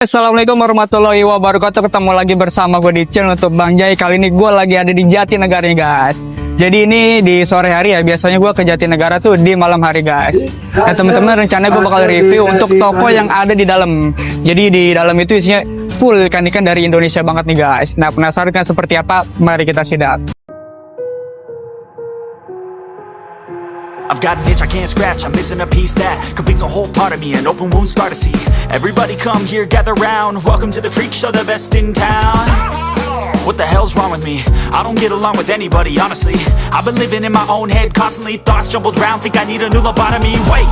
Assalamualaikum warahmatullahi wabarakatuh. Ketemu lagi bersama gue di channel untuk Bang Jai. Kali ini gue lagi ada di Jatinegara nih guys. Jadi ini di sore hari ya. Biasanya gue ke Jatinegara tuh di malam hari guys. Nah teman-teman, rencana gue bakal review untuk toko yang ada di dalam. Jadi di dalam itu isinya full ikan-ikan dari Indonesia banget nih guys. Nah penasaran kan seperti apa? Mari kita sidak. I've got an itch I can't scratch, I'm missing a piece that completes a whole part of me, an open wound scar to see. Everybody come here, gather round, welcome to the freak show, the best in town. What the hell's wrong with me? I don't get along with anybody, honestly. I've been living in my own head, constantly thoughts jumbled round, think I need a new lobotomy. Wait,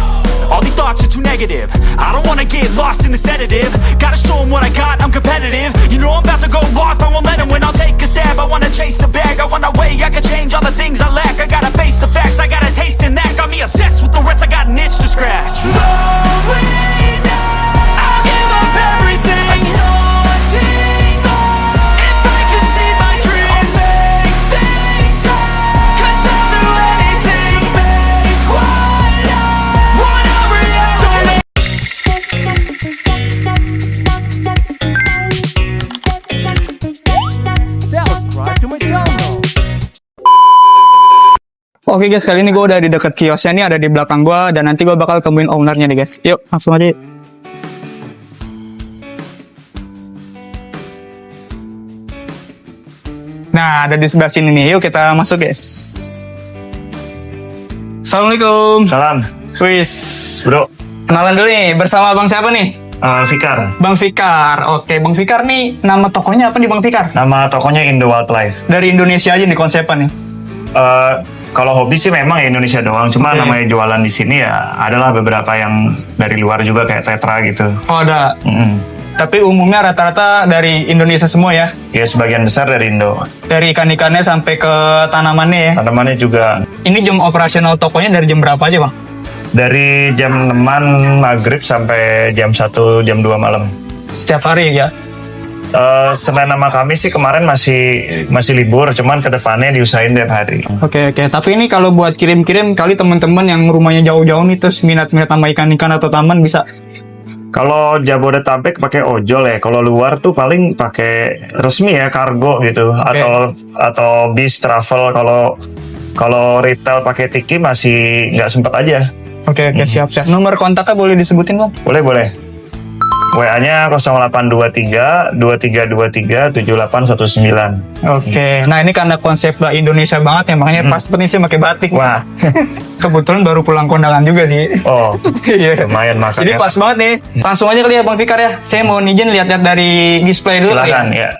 all these thoughts are too negative. I don't wanna get lost in the sedative. Gotta show them what I got, I'm competitive. You know I'm about to go off, I won't let them win, I'll take a stab. I wanna chase a bag, I want a way I can change all the things I lack. I gotta face the facts, I got a taste in that. Got me obsessed with the rest, I got an itch to scratch. Going down, I'll give up everything. Daunting all, if I could see my dreams, I'll make things right. 'Cause I'll do anything to make what I want a reality. Subscribe to my channel. Oke guys, kali ini gue udah di dekat kiosnya nih, ada di belakang gue. Dan nanti gue bakal temuin ownernya nih guys. Yuk, langsung aja. Nah, ada di sebelah sini nih. Yuk kita masuk guys. Assalamualaikum. Salam, Wis. bro. Kenalan dulu nih, bersama Bang siapa nih? Fikar. Bang Fikar. Oke, Bang Fikar nih, nama tokonya apa nih Bang Fikar? Nama tokonya Indo Wildlife. Dari Indonesia aja nih konsepnya nih. Kalau hobi sih memang Indonesia doang. Cuma Oke. namanya jualan di sini ya adalah beberapa yang dari luar juga kayak tetra gitu. Oh ada. Mm-mm. Tapi umumnya rata-rata dari Indonesia semua ya. Ya sebagian besar dari Indo. Dari ikan-ikannya sampai ke tanamannya ya. Tanamannya juga Ini jam operasional tokonya dari jam berapa aja Bang? dari jam 6 maghrib sampai jam 1, jam 2 malam. Setiap hari ya? Senin sama Kamis sih kemarin masih libur, cuman kedepannya diusahain tiap hari. Oke. Tapi ini kalau buat kirim-kirim, kali teman-teman yang rumahnya jauh-jauh nih terus minat-minat sama ikan-ikan atau taman bisa. Kalau Jabodetabek pakai ojol ya. Kalau luar tuh paling pakai resmi ya, kargo gitu. Oke. Atau bis travel. Kalau retail pakai tiki masih nggak sempet aja. Oke, siap. Nomor kontaknya boleh disebutin Bang? Boleh. WA-nya 0823 2323 7819. Oke. Nah ini karena konsep Indonesia banget ya, makanya pas penting sih pakai batik. Wah, Kebetulan baru pulang kondangan juga sih. oh, Iya. lumayan makanya. Jadi pas banget nih. Langsung aja kali ya Bang Fikar ya. Saya mau izin lihat-lihat dari display dulu. Silakan ya.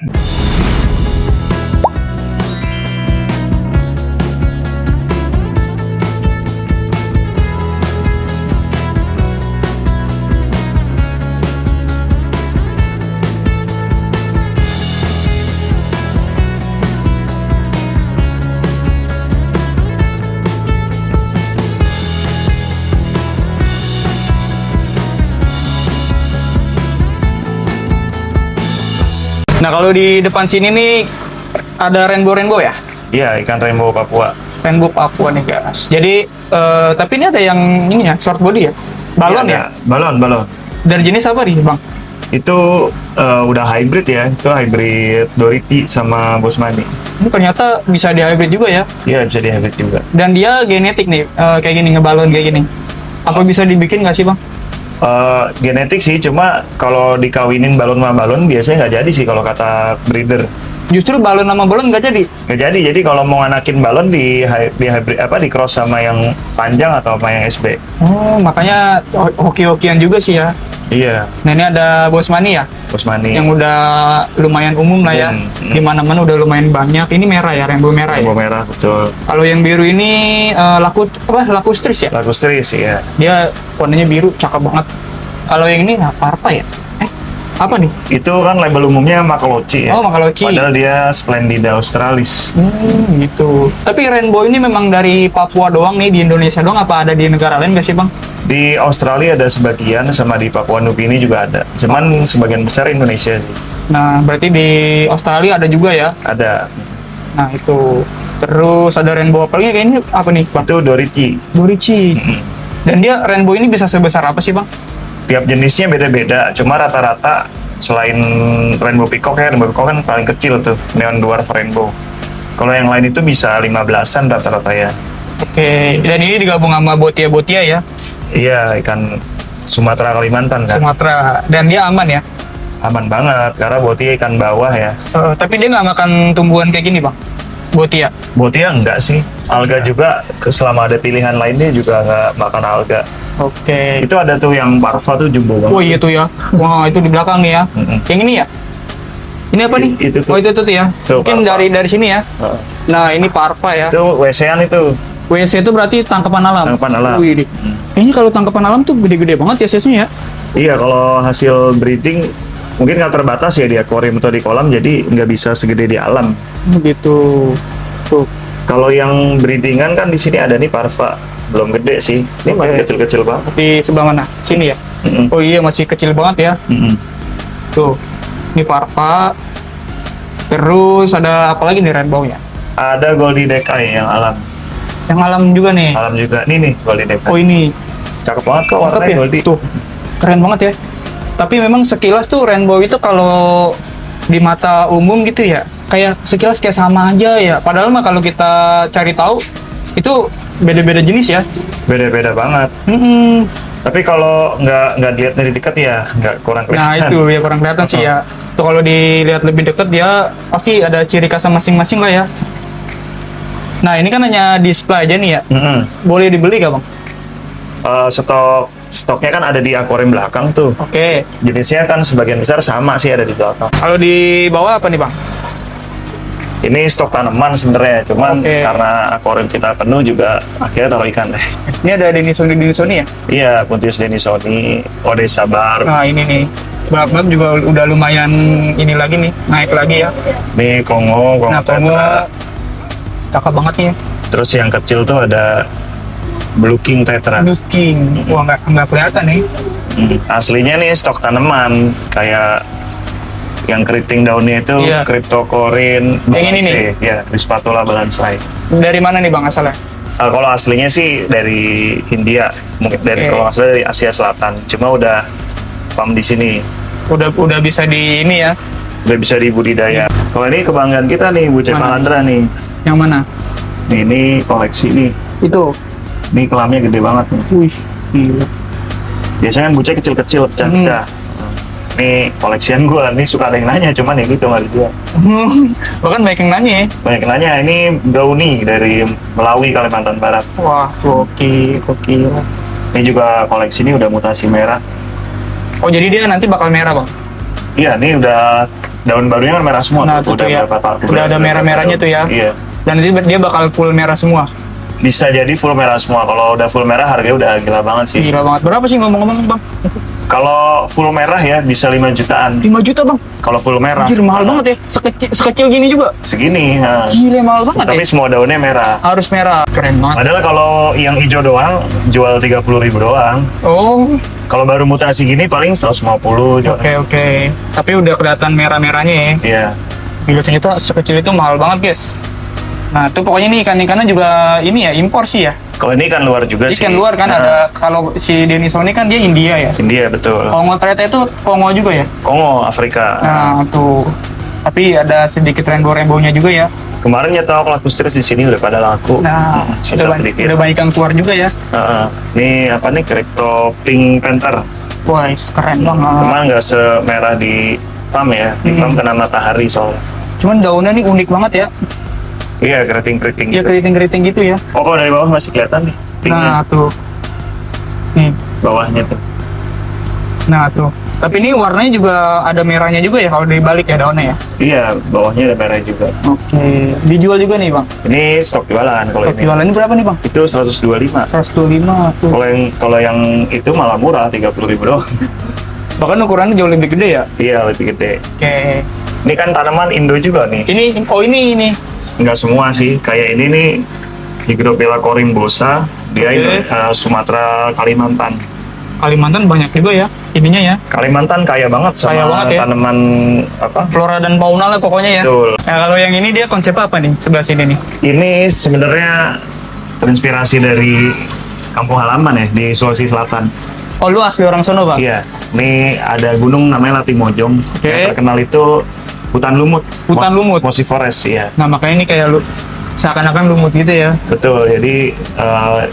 Nah kalau di depan sini nih ada rainbow ya, Iya, ikan rainbow Papua. rainbow Papua nih guys. Jadi tapi ini ada yang ini ya, short body ya, balon Iya, ya. ada. Balon. Dari jenis apa nih bang? Itu udah hybrid ya. Itu hybrid Doriti sama Bosmani. Ini ternyata bisa di hybrid juga ya. Iya, bisa di hybrid juga. Dan dia genetik nih, kayak gini ngebalon kayak gini. Apa bisa dibikin nggak sih bang? Genetik sih, cuma kalau dikawinin balon sama balon biasanya nggak jadi sih kalau kata breeder. Justru balon sama balon nggak jadi. Nggak jadi. Jadi kalau mau nganakin balon di hybrid di cross sama yang panjang atau sama yang SB. Oh makanya hoki-hokian juga sih ya. Iya, Nah ini ada Bosmani ya, Bosmani. yang udah lumayan umum lah ya. Di mana-mana udah lumayan banyak. Ini merah ya, rainbow merah ya. Rainbow merah, betul. Kalau yang biru ini lakustris ya. Lagustris ya. Dia warnanya biru, cakep banget. Kalau yang ini apa ya? Apa nih? Itu kan label umumnya Makalochi ya. Oh, Makalochi. Padahal dia Splendida australis. Gitu. Tapi rainbow ini memang dari Papua doang nih, di Indonesia doang, apa ada di negara lain gak sih bang? Di Australia ada sebagian, sama di Papua Nugini juga ada. Cuman sebagian besar Indonesia sih. Nah berarti di Australia ada juga ya. Ada. Nah itu. Terus ada rainbow apa lagi? Kayaknya apa nih bang? Itu Doriti. Dorici. Dan dia rainbow ini bisa sebesar apa sih bang? Tiap jenisnya beda-beda, cuma rata-rata selain rainbow peacock ya, rainbow peacock kan paling kecil tuh, neon dwarf rainbow. Kalau yang lain itu bisa 15-an rata-rata ya. Oke, dan ini digabung sama botia-botia ya, Iya, ikan Sumatera Kalimantan kan. Sumatera. Dan dia aman ya. Aman banget, karena botia ikan bawah ya. Tapi dia nggak makan tumbuhan kayak gini bang, botia. Botia enggak sih, alga juga selama ada pilihan lainnya juga nggak makan alga. Oke. Itu ada tuh yang parva tuh jumbo banget. Oh iya tuh ya. Wah itu di belakang nih ya. Mm-mm. Yang ini ya. Ini apa nih? Itu tuh. Oh itu tuh ya. Tuh, Mungkin parva. dari sini ya. Heeh. Nah ini parva ya. Itu WC-an itu. WC itu berarti tangkapan alam. Tangkapan alam. Wih, kayaknya kalau tangkapan alam tuh gede-gede banget ya size-nya ya. Iya, kalau hasil breeding mungkin nggak terbatas ya di akuarium atau di kolam, jadi nggak bisa segede di alam. Gitu. Tuh. Kalau yang breedingan kan di sini ada nih parva, belum gede sih. Ini masih Oke. kecil-kecil banget. Di sebelah mana? Sini ya. Mm-mm. Oh iya masih kecil banget ya. Mm-mm. Tuh. Ini parva. Terus ada apa lagi nih rainbow-nya? Ada Goldie Decay yang alam. Yang alam juga nih. Alam juga. Nih Goldie Decay. Oh ini. Cakep banget kok Mantap warnanya ya. Goldie. Tuh. Keren banget ya. Tapi memang sekilas tuh rainbow itu kalau di mata umum gitu ya, kayak sekilas kayak sama aja ya. Padahal mah kalau kita cari tahu itu beda-beda jenis ya. Beda-beda banget. Mm-mm. Tapi kalau nggak dilihat dari dekat ya nggak kurang kelihatan. Nah itu ya kurang kelihatan sih ya. Tuh kalau dilihat lebih dekat dia pasti ada ciri khasnya masing-masing lah ya. Nah ini kan hanya display aja nih ya. Mm-mm. Boleh dibeli gak bang? Stoknya kan ada di akuarium belakang tuh. Oke. Jenisnya kan sebagian besar sama sih ada di belakang. Kalau di bawah apa nih bang? Ini stok tanaman sebenarnya, cuman Oke. karena akuarium kita penuh juga akhirnya taruh ikan deh. Ini ada Denisoni ya? Iya, Puntius Denisoni, Ode Sabar, Nah ini nih. Balap juga udah lumayan ini lagi nih, naik lagi ya. nih Kongo, Nah, Kongo Tetra. cakep banget nih. Terus yang kecil tuh ada Blue King Tetra. Looking, wah nggak kelihatan nih. Aslinya nih stok tanaman kayak yang keriting daunnya itu Iya. Cryptocorin, Yang ini nih? ya, Crispatula balancei. Dari mana nih bang asalnya? Kalau aslinya sih dari India, mungkin dari Oke. kalau nggak salah dari Asia Selatan. Cuma udah farm di sini, Udah bisa di ini ya? udah bisa dibudidaya. Kalau ini kebanggaan kita nih, Bucek Mana? Palandra nih. Yang mana? Nih, ini koleksi nih. Itu. Ini kelamnya gede banget nih. Wih, gila. Biasanya kan bucek kecil-kecil, pecah-pecah. Nih koleksian gua, nih suka ada yang nanya, cuman ya gitu nggak dijual. Bahkan banyak yang nanya ya. Banyak yang nanya, ini Gauni dari Melawi, Kalimantan Barat. Wah, gokil. Ini juga koleksi ini udah mutasi merah. Oh jadi dia nanti bakal merah bang? Iya, ini udah daun barunya kan merah semua. Nah, tuh. tuh ya. berapa tahun? Udah ada merah-merahnya tuh ya. Iya. Dan nanti dia bakal full merah semua. Bisa jadi full merah semua. Kalau udah full merah harganya udah gila banget sih. Gila banget. Berapa sih ngomong-ngomong bang? Kalau full merah ya bisa 5 jutaan. 5 juta bang? Kalau full merah. Anjir mahal banget ya. Sekecil gini juga. Segini. Nah. Gila mahal banget Tapi ya. semua daunnya merah. Harus merah. Keren banget. Padahal kalau yang hijau doang jual 30.000 doang. Oh, Kalau baru mutasi gini paling 150 jual. oke. Tapi udah kelihatan merah-merahnya ya. Iya. Gila ternyata sekecil itu mahal banget guys. Nah itu pokoknya nih ikan-ikannya juga ini ya impor sih ya. Kalau ini ikan luar juga sih. Ikan luar kan Nah, ada, kalau si Denisoni kan dia India ya. India betul. Kongo ternyata itu Kongo juga ya. Kongo, Afrika. Nah tuh. Tapi ada sedikit rainbow-rainbownya juga ya. Kemarin nyetok Lacustris di sini udah pada laku. Nah Sisa sedikit. udah banyak yang keluar juga ya. Heeh. Ini apa nih? Crypto Pink Panther. Wah keren banget. Cuman nggak semerah di farm ya. Di farm kena matahari soalnya. Cuman daunnya nih unik banget ya. Iya, keriting-keriting Dia gitu. keriting-keriting gitu ya. Oh, kalau dari bawah masih kelihatan nih. Pinknya. Nah tuh. Nih. Bawahnya tuh. Nah tuh. Tapi ini warnanya juga ada merahnya juga ya kalau dibalik ya daunnya ya. Iya, bawahnya ada merah juga. Oke. Dijual juga nih bang. Ini stok jualan kalau Stok ini. jualannya berapa nih bang? Itu 125. 125 tuh. Kalau yang itu malah murah, 30.000 doang. Bahkan ukurannya jauh lebih gede ya. Iya, lebih gede. Oke. Ini kan tanaman Indo juga nih. Ini. Nggak semua sih. Kayak ini nih Hygropila corimbosa. Dia Oke. Sumatera Kalimantan. Kalimantan banyak juga ya ininya ya. Kalimantan kaya banget sama Kaya banget ya. tanaman apa? Flora dan fauna lah pokoknya ya. Betul. Nah kalau yang ini dia konsep apa nih sebelah sini nih? Ini sebenarnya terinspirasi dari kampung halaman ya di Sulawesi Selatan. Oh lu asli orang sono bang? Iya. Ini ada gunung namanya Latimojong. Oke. Yang terkenal itu hutan lumut. Hutan lumut? Mossy Forest, ya. Nah makanya ini kayak lu seakan-akan lumut gitu ya. Betul, jadi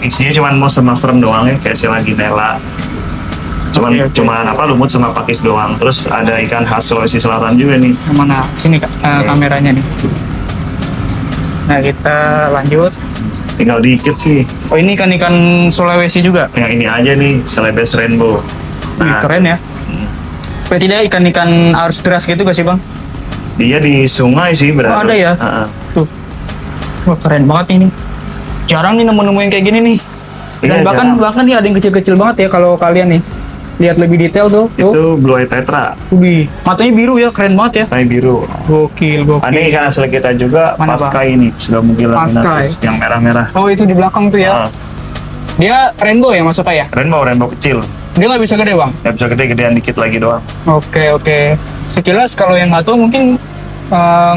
isinya cuma moss sama fern doang ya, kayak Selaginella. Oke. Cuman apa lumut sama pakis doang. Terus ada ikan khas Sulawesi Selatan juga nih. Yang mana? Sini Kak, kameranya nih. Nah kita lanjut. Tinggal dikit sih. Oh ini ikan-ikan Sulawesi juga. Yang ini aja nih, Celebes Rainbow. Wih, keren ya. Berarti dia ikan-ikan arus deras gitu gak sih bang? Dia di sungai sih berarti. Oh, ada ya? Tuh. Wah keren banget ini. Jarang nih nemu-nemu yang kayak gini nih. Dan Iya, bahkan dia ada yang kecil-kecil banget ya kalau kalian nih. Lihat lebih detail tuh. Itu Blue Eye Tetra, Wih, matanya biru ya, keren banget ya. matanya biru. Gokil, gokil. Ini ikan asli kita juga, Mana, Paskai ini sudah mungkin Paskai. yang merah-merah. Oh itu di belakang tuh ya. Ah, Dia rainbow ya masuknya ya? rainbow kecil. Dia nggak bisa gede bang? Ya bisa gede-gedean dikit lagi doang. Oke. Sekilas kalau yang nggak tahu mungkin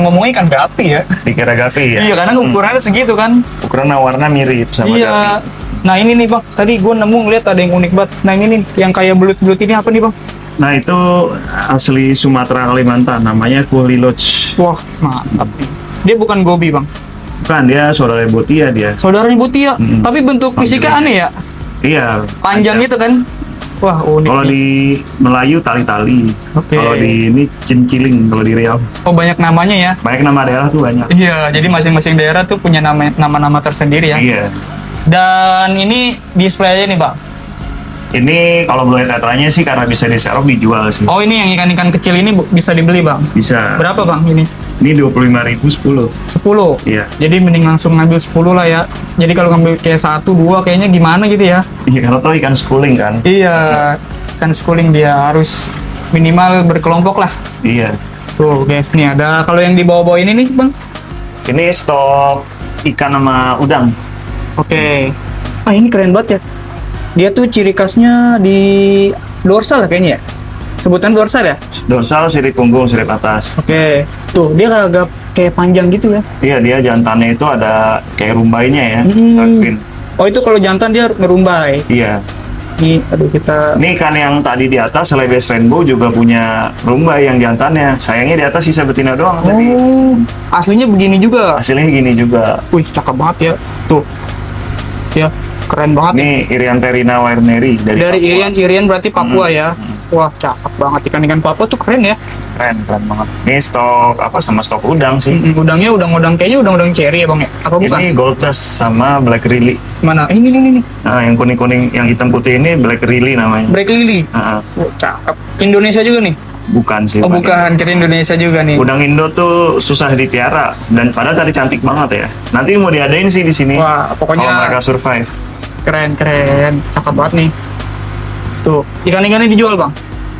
ngomongnya ikan gapi ya. Dikira gapi ya. Iya karena ukurannya segitu kan. Ukuran warna mirip sama Iya. gapi. Nah ini nih bang, tadi gue nemu ngeliat ada yang unik banget. Nah ini nih, yang kayak belut-belut ini apa nih bang? Nah itu asli Sumatera Kalimantan, namanya Kuliloch. Wah mantap nih. Dia bukan gobi bang, Bukan, dia saudara Botia dia. saudaranya butia. Mm-mm. Tapi bentuk fisiknya aneh ya, Iya. panjang gitu kan. Wah unik Kalau nih. di Melayu tali-tali. Oke. Kalau di ini cinciling kalau di Riau. Oh banyak namanya ya. Banyak nama daerah tuh banyak. Iya, jadi masing-masing daerah tuh punya nama-nama tersendiri ya. Iya. Dan ini display aja nih bang. Ini kalau Blue Eye Tetranya sih karena bisa diserok dijual sih. Oh ini yang ikan-ikan kecil ini bisa dibeli bang. Bisa. Berapa bang ini? Ini 25.000 10. 10. Iya. Jadi mending langsung ngambil 10 lah ya. Jadi kalau ngambil kayak 1, 2 kayaknya gimana gitu ya. Iya, karena tau ikan schooling kan. Iya, kan schooling dia harus minimal berkelompok lah. Iya. Tuh guys, nih ada kalau yang di bawah-bawah ini nih bang. Ini stok ikan sama udang. Oke. Ah ini keren banget ya. Dia tuh ciri khasnya di dorsal ya kayaknya ya. Sebutan dorsal ya. Dorsal, sirip punggung, sirip atas. Oke. Tuh dia agak kayak panjang gitu ya. Iya, dia jantannya itu ada kayak rumbainya ya. Hmm. Shark fin. Oh itu kalau jantan dia ngerumbai. Iya. Nih, aduh kita. Ini ikan yang tadi di atas, Celebes Rainbow juga punya rumbai yang jantannya. Sayangnya di atas sisa betina doang tadi. Oh, aslinya begini juga. Hasilnya gini juga. Wih, cakep banget ya. Tuh. Ya, keren banget. Ini Irianterina Wairneri Dari Papua. Irian berarti Papua ya. Wah, cakep banget ikan-ikan Papua tuh keren ya. Keren banget. Ini stok apa sama stok udang sih. Udangnya udang-udang kayaknya udang-udang cherry ya, Bang ya? Apa bukan? Ini gold dust sama black lily. Mana? Ini. Nah, yang kuning-kuning, yang hitam putih ini black lily namanya. Black lily. Nah, Oh, cakep. Indonesia juga nih? bukan sih. Oh, Pak. bukan. Kira Indonesia juga nih. Udang Indo tuh susah dipiara dan padahal tadi cantik banget ya. Nanti mau diadain sih di sini. Wah, pokoknya kalau mereka survive. keren. Cakep banget nih. Tuh, ikan-ikannya dijual, Bang.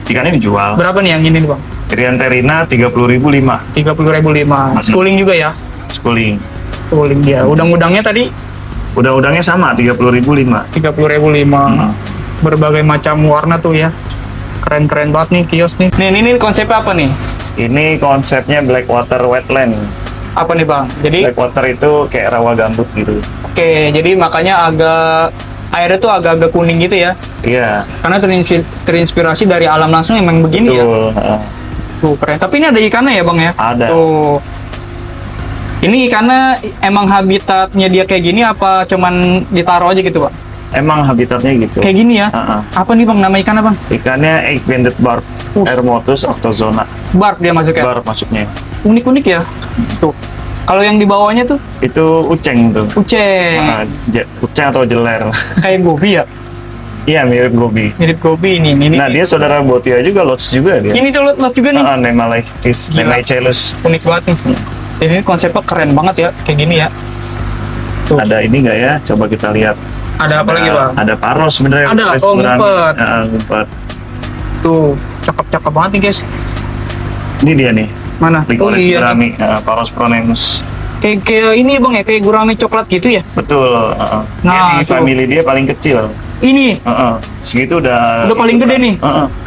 Ikannya dijual. Berapa nih yang ini nih, Bang? Irianterina 30.005 30.005. Schooling juga ya? schooling. Schooling dia. Udang-udangnya tadi Udang-udangnya sama 30.005. 30.005. Berbagai macam warna tuh ya. Keren banget nih kios nih. Nih, ini konsepnya apa nih? Ini konsepnya Blackwater Wetland. Apa nih, Bang? Jadi Blackwater itu kayak rawa gambut gitu. oke, jadi makanya airnya tuh agak-agak kuning gitu ya. Iya. Karena terinspirasi dari alam langsung emang begini ya. Betul. Tuh, keren. Tapi ini ada ikannya ya, Bang ya? Ada. Tuh. Ini ikannya emang habitatnya dia kayak gini apa cuman ditaruh aja gitu, Bang? Emang habitatnya gitu. Kayak gini ya? Heeh. Apa nih, Bang, nama ikannya, Bang? Ikannya egg-banded barb, Hermotus octozona. Barb dia masuknya. Barb masuknya. Unik-unik ya. Tuh. Kalau yang di bawahnya tuh Itu uceng tuh. uceng. Uceng atau jeler. Kayak gobi ya? Iya, mirip gobi. Mirip gobi ini. Nah, dia saudara Botia juga, Lots juga dia. Ini tuh lot juga nih. Nemalaictis, Gila. Nemaicelus. Unik banget nih. Ini konsepnya keren banget ya, kayak gini ya. Tuh. Ada ini nggak ya? Coba kita lihat. Ada apa lagi, Bang? Ada paros sebenarnya. Ada, Paros oh, gurami. ngumpet. Ngumpet. Tuh, cakep-cakep banget nih, guys. Ini dia nih. Mana? Licoris gurami, Paros pronemus. Kayak ini, Bang ya, kayak gurame coklat gitu ya. Betul. Nah, Dia di tuh. family dia paling kecil. Ini Segitu udah. udah paling gede nih.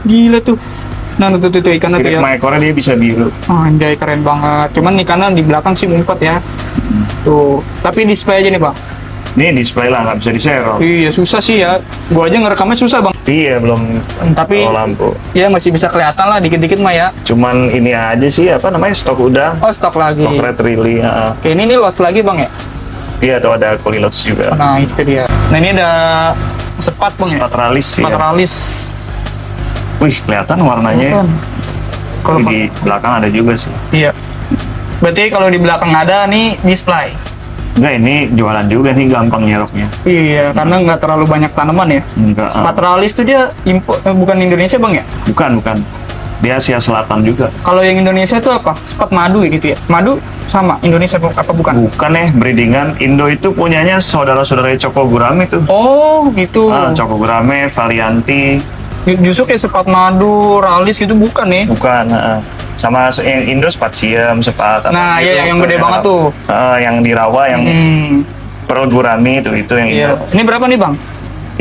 Gila tuh. Nah, tuh ikannya tuh ya. Sirip ekornya dia bisa biru. Anjay, keren banget. Cuman ikannya di belakang sih ngumpet ya. Tuh, tapi display aja nih, Bang. Ini display lah, nggak bisa di-share. Iya susah sih ya. Gua aja ngerekamnya susah bang. Iya, belum Tapi kalau lampu. ya masih bisa kelihatan lah dikit-dikit mah ya. Cuman ini aja sih, apa namanya, stok udah. Oh stok lagi. Stok red really, Oke ini lost lagi bang ya. Iya, tuh ada Colilots juga. Nah itu dia. Nah ini ada sepat bang ya. Sepat ralis sih Sepat ya. ralis. Wih, kelihatan warnanya. Kalau Di belakang ada juga sih. iya. Berarti kalau di belakang ada nih display. Enggak, ini jualan juga nih, gampang nyeroknya. Iya, karena nggak terlalu banyak tanaman ya. Enggak. Sepat ralis tuh dia bukan Indonesia bang ya? Bukan. Dia Asia Selatan juga. Kalau yang Indonesia itu apa? Sepat madu ya gitu ya? Madu sama Indonesia apa bukan? Bukan breedingan. Indo itu punyanya saudara-saudara Choco Gurame tuh. Oh gitu. Choco Gurame, Valianti. Justru kayak sepat madu, ralis gitu bukan nih? Bukan. Sama yang Indo Spatium, sepat. Nah, apa iya gitu. yang gede banget tuh. Yang di rawa, yang Pearl Gurame itu yang Iya. Indo. Ini berapa nih bang?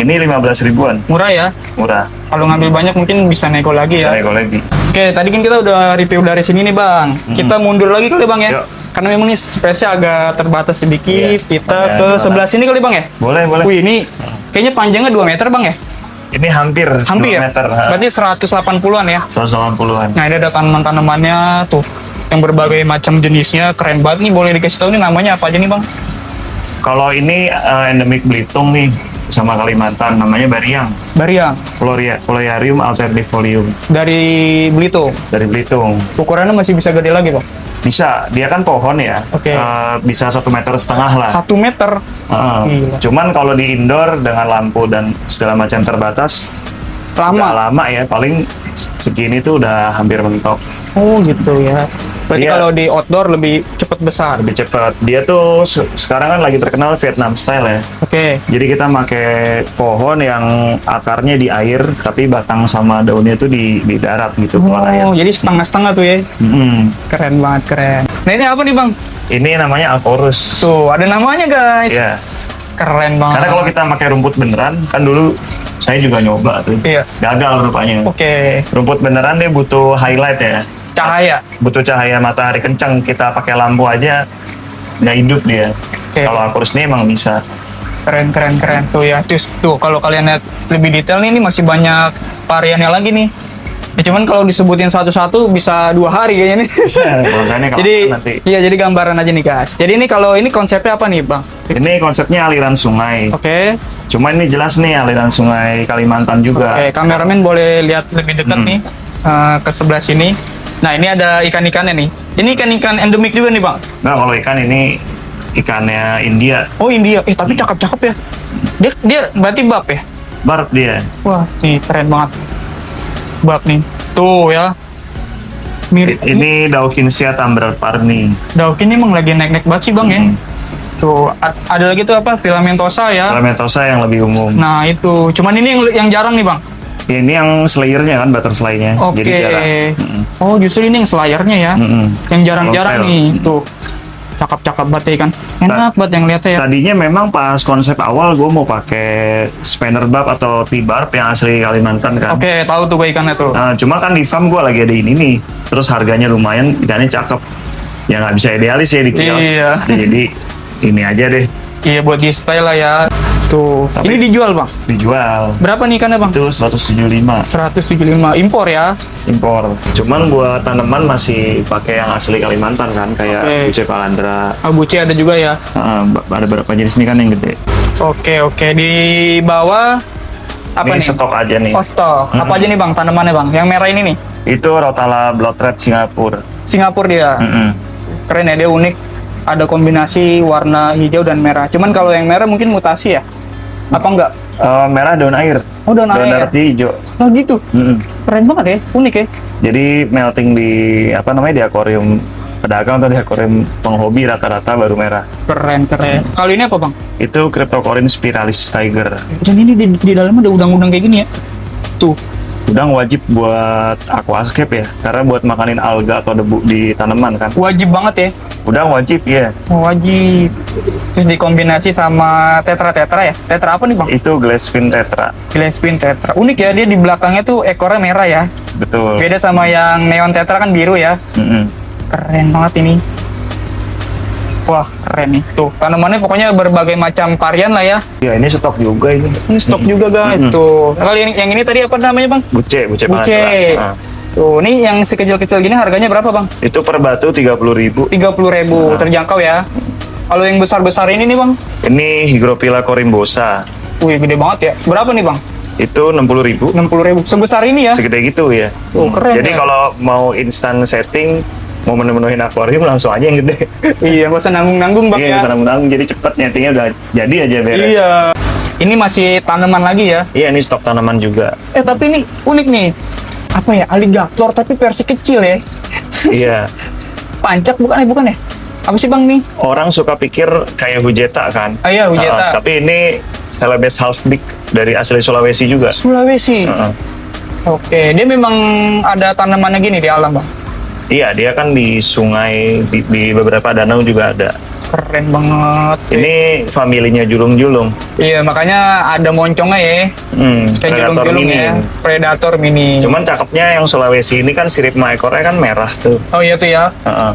Ini 15 ribuan. Murah ya? Murah. Kalau ngambil banyak mungkin bisa nego lagi ya. Saya lagi. Oke, tadi kan kita udah review dari sini nih bang. Kita mundur lagi kali bang ya. Yuk. Karena memang nih space-nya agak terbatas sedikit. Iya. Kita Oke, ke boleh. sebelah sini kali bang ya. Boleh. Wih ini kayaknya panjangnya 2 meter bang ya. Ini hampir 2 Hampir. meter. Berarti 180-an ya. 180-an. Nah ini ada tanaman-tanamannya tuh. Yang berbagai macam jenisnya. Keren banget nih. Boleh dikasih tahu nih namanya apa aja nih bang? Kalau ini endemik Belitung nih, sama Kalimantan, namanya Bariang. Bariang. Floriarium alternifolium Dari Belitung. dari Belitung. Ukurannya masih bisa gede lagi bang. Bisa, dia kan pohon ya. Oke. Bisa 1,5 meter lah. 1 meter. Gila. Cuman kalau di indoor dengan lampu dan segala macam terbatas, nggak Lama. lama ya, paling segini tuh udah hampir mentok. Oh gitu ya. Berarti Iya. kalau di outdoor lebih cepat besar. Lebih cepat. Dia tuh sekarang kan lagi terkenal Vietnam style ya. Oke. Jadi kita pakai pohon yang akarnya di air, tapi batang sama daunnya tuh di darat gitu, keluar air. Oh, jadi setengah-setengah tuh ya. Mm-mm. Keren banget, keren. Nah ini apa nih bang? Ini namanya Alporus. Tuh, ada namanya guys. Iya. Keren banget. Karena kalau kita pakai rumput beneran, kan dulu saya juga nyoba tuh. Iya. Gagal rupanya. Oke. Rumput beneran dia butuh highlight ya. Cahaya. Butuh cahaya matahari kencang. Kita pakai lampu aja nggak hidup dia. Oke. Kalau Alporus ini emang bisa. Keren. Tuh ya. Tuh kalau kalian lihat lebih detail nih, ini masih banyak variannya lagi nih. Ya, cuman kalau disebutin satu-satu bisa 2 hari kayaknya nih. Makanya kalau Jadi nanti. iya jadi gambaran aja nih guys. Jadi ini kalau ini konsepnya apa nih bang? Ini konsepnya aliran sungai. Oke. Cuma ini jelas nih aliran sungai Kalimantan juga. Oke, kameramen boleh lihat lebih dekat nih ke sebelah sini. Nah ini ada ikan-ikannya nih. Ini ikan-ikan endemik juga nih bang. Nah kalau ikan ini ikannya India. Oh India. Tapi cakep-cakep ya. Dia berarti bab ya. Barb dia. Wah, nih keren banget. Bab nih. Tuh ya. Mirip Ini Daukinsia Tumbler Parni. Daukin emang lagi naik-naik banget sih bang ya. Tuh ada lagi tuh apa? Filamentosa ya. Filamentosa yang lebih umum. Nah itu. Cuman ini yang jarang nih bang. Ini yang slayernya kan, butterfly-nya. Oke. Jadi jarang. Oh justru ini yang selayarnya ya. Yang jarang-jarang Long tail. nih. Tuh. Cakep-cakep banget ya kan. Enak banget yang lihatnya ya. Tadinya memang pas konsep awal gue mau pakai Spinner Barb atau T-Barb yang asli Kalimantan kan. Oke, tahu tuh gue ikannya tuh. Nah, cuma kan di farm gue lagi ada ini nih. Terus harganya lumayan, ikannya cakep. Ya nggak bisa idealis ya di kios. Iya. Jadi ini aja deh Iya buat display lah ya. Tuh. Tapi- Ini dijual bang. dijual. Berapa nih ikannya bang? Itu 175 175 impor ya. impor. Cuman buat tanaman masih pakai yang asli Kalimantan kan, kayak Oke. Buce Palandra. Abuce ada juga ya. Ada beberapa jenis nih kan yang gede. Oke. Di bawah apa Ini nih? stok aja nih. Oh stok. Apa aja nih bang tanamannya bang? Yang merah ini nih. Itu Rotala Blood Red Singapura. Singapura dia. Mm-mm. Keren ya dia unik. Ada kombinasi warna hijau dan merah. Cuman kalau yang merah mungkin mutasi ya? Apa enggak? Merah daun air. Oh daun air. darat hijau. Oh gitu. Mm-mm. Keren banget ya. Unik ya. Jadi melting di apa namanya, di akuarium pedagang atau di akuarium penghobi rata-rata baru merah. Keren. Kali ini apa bang? Itu Cryptocorin spiralis tiger. Dan ini di dalamnya ada udang-udang kayak gini ya. Tuh. Udang wajib buat aquascape ya, karena buat makanin alga atau debu di tanaman kan. Wajib banget ya. Udang wajib ya. Wajib. Terus dikombinasi sama tetra ya. Tetra apa nih bang? Itu glassfin tetra. Gillespie tetra. Unik ya dia di belakangnya tuh ekornya merah ya. Betul. Beda sama yang neon tetra kan biru ya. Mm-mm. Keren banget ini. Wah, keren nih. Tuh, tanamannya pokoknya berbagai macam varian lah ya. Ya ini stok juga ini. Ini stok juga guys. Tuh. Kalau yang ini tadi apa namanya, Bang? Buce Buce. Pangandaran. Nah, Tuh, ini yang sekecil-kecil gini harganya berapa, Bang? itu per batu 30.000. 30.000, terjangkau ya. Kalau yang besar-besar ini nih, Bang? Ini Hygrophila corymbosa. Wih, gede banget ya. Berapa nih, Bang? Itu 60.000. 60.000. Sebesar ini ya? Segede gitu ya. Oh, keren Jadi ya. kalau mau instan setting, mau menuhin akuarium langsung aja yang gede. Iya, gak usah nanggung-nanggung, Bang Iya, ya. senang-senang jadi cepet nyetingnya udah jadi aja beres. Iya. Ini masih tanaman lagi ya. Iya, ini stok tanaman juga. Tapi ini unik nih. Apa ya? Aligator tapi versi kecil ya. Iya. Pancak bukan ya? Apa sih, Bang nih? Orang suka pikir kayak hujeta kan. Ah, iya, hujeta. Tapi ini Celebes half big dari asli Sulawesi juga. Sulawesi. Heeh. Oke, dia memang ada tanamannya gini di alam, Bang. Iya, dia kan di sungai, di beberapa danau juga ada. Keren banget. Ini familinya julung-julung. Iya, makanya ada moncongnya ya. Kayak Predator julung-julung mini. ya. Predator mini. Cuman cakepnya yang Sulawesi ini kan sirip sama ekornya kan merah tuh. Oh iya tuh ya. Heeh.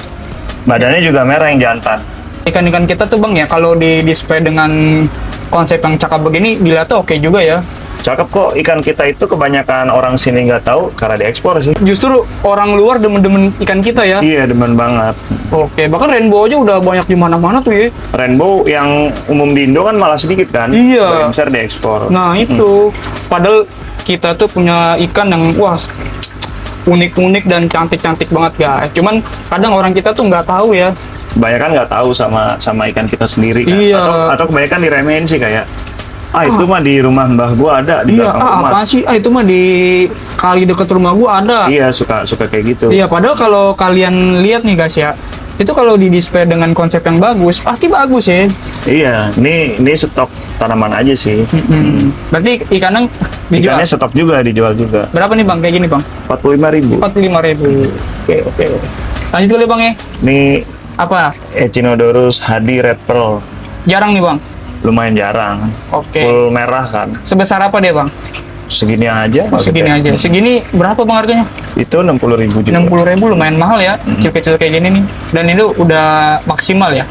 Badannya juga merah yang jantan. Ikan-ikan kita tuh, Bang ya, kalau di display dengan konsep yang cakep begini, dilihat tuh oke juga ya. Cakep kok, ikan kita itu kebanyakan orang sini nggak tahu karena diekspor sih. Justru orang luar demen-demen ikan kita ya. Iya, demen banget. Oke, bahkan rainbow aja udah banyak di mana-mana tuh ya. Rainbow yang umum di Indo kan malah sedikit kan. Iya. Sebagian besar diekspor. Nah itu, padahal kita tuh punya ikan yang wah unik-unik dan cantik-cantik banget guys. Cuman kadang orang kita tuh nggak tahu ya. Kebanyakan nggak tahu sama ikan kita sendiri kan. Iya. Atau kebanyakan diremehin sih kayak, itu mah di rumah mbah gua ada di Iya, belakang rumah. apaan sih? Itu mah di kali deket rumah gua ada. Iya, suka kayak gitu. Iya, padahal kalau kalian lihat nih guys ya, itu kalau di display dengan konsep yang bagus, pasti bagus ya. Iya, ini stok tanaman aja sih. Berarti ikannya dijual. Ikannya stok juga, dijual juga. Berapa nih Bang? Kayak gini Bang? 45.000. 45.000. Oke. Lanjut dulu Bang ya. Ini Apa? Echinodorus hadi red pearl. Jarang nih Bang. Lumayan jarang. Oke. Full merah kan. Sebesar apa dia Bang? Segini aja. Oh, segini aja. Segini berapa Bang harganya? Itu 60.000 juga. 60.000 lumayan mahal ya. Kecil-kecil kayak gini nih. Dan itu udah maksimal ya.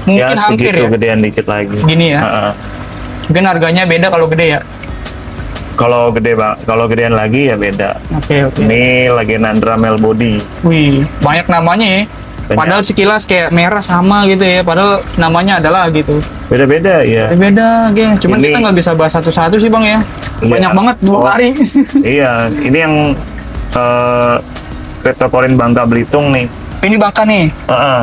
Mungkin Ya, hampir segitu ya. gedean dikit lagi. Segini ya. Heeh. Mungkin harganya beda kalau gede ya. Kalau gedean lagi ya beda. Oke. Ini Lagenandra melbody. Wih, banyak namanya ya. Banyak. Padahal sekilas kayak merah sama gitu ya. Padahal namanya adalah gitu. Beda-beda ya. Beda, geng. Cuman Ini- kita nggak bisa bahas satu-satu sih Bang ya. Iya. Banyak banget 2 Oh. hari. Iya, ini yang Cryptocorin Bangka Belitung nih. Ini bangka nih.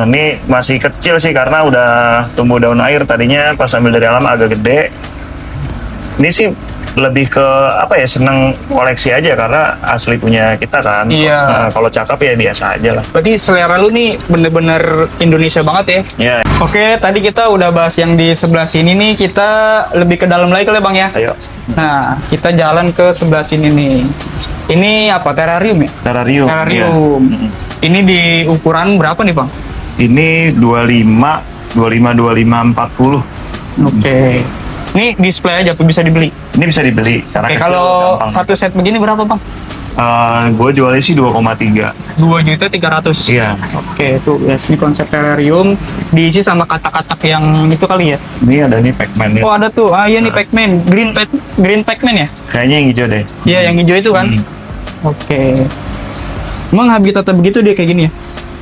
Ini masih kecil sih karena udah tumbuh daun air. Tadinya pas ambil dari alam agak gede. Ini sih lebih ke apa ya, seneng koleksi aja karena asli punya kita kan. Iya. Kalau cakep ya biasa aja lah. Berarti selera lu nih bener-bener Indonesia banget ya. Ya, Oke, tadi kita udah bahas yang di sebelah sini nih. Kita lebih ke dalam lagi kali Bang ya. ayo. Nah, kita jalan ke sebelah sini nih. Ini apa? Terrarium ya? Terrarium. Terrarium. Ini di ukuran berapa nih Bang? Ini 25, 40. Oke. Ini display aja, bisa dibeli. Ini bisa dibeli karena Oke, kecil, kalau gampang. satu set begini berapa Bang? Gue jualnya sih 2,3. 2.300.000. Iya. Oke, tuh ya ini konsep terrarium diisi sama katak-katak yang itu kali ya. Ini ada nih Pac-Man ya. Oh, ada tuh. Ah, iya nih Pac-Man. Green Pac-Man ya? Kayaknya yang hijau deh. Iya, yang hijau itu kan. Oke. Emang habitatnya begitu dia kayak gini ya?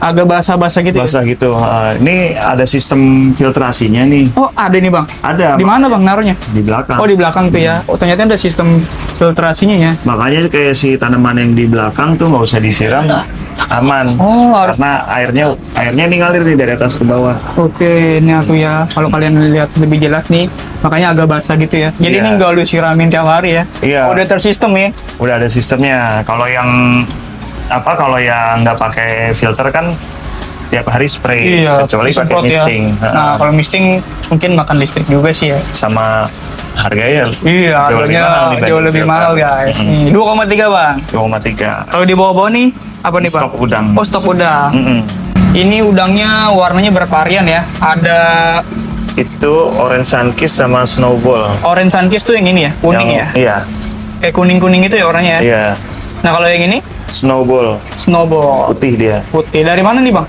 Agak basah-basah gitu. Ya? Basah gitu. Ini ada sistem filtrasinya nih. Oh, ada nih, Bang. Ada. Di mana, Bang, naruhnya? Di belakang. Oh, di belakang tuh ya. Oh, ternyata ada sistem filtrasinya ya. Makanya kayak si tanaman yang di belakang tuh nggak usah disiram, aman. Oh, harus. Karena airnya nih ngalir nih dari atas ke bawah. Oke, ini aku ya. Kalau kalian lihat lebih jelas nih, makanya agak basah gitu ya. Jadi Iya. ini nggak lu siramin tiap hari ya. Iya. Udah tersistem ya. Udah ada sistemnya. Kalau yang nggak pakai filter kan tiap hari spray, kecuali pakai disemprot ya. misting. Nah, kalau misting mungkin makan listrik juga sih ya. Sama harganya Iya, harganya jauh lebih mahal guys. Nih, 2,3 Bang. 2,3. Kalau di bawah-bawah nih, apa nih Bang? Stok udang. Oh, stok udang. Ini udangnya warnanya bervarian ya. Ada Itu orange sunkiss sama snowball. orange sunkiss tuh yang ini ya, kuning ya. Iya. Kayak kuning-kuning itu ya warnanya ya. Iya. Nah, kalau yang ini Snowball snowball putih dia. putih. Dari mana nih Bang?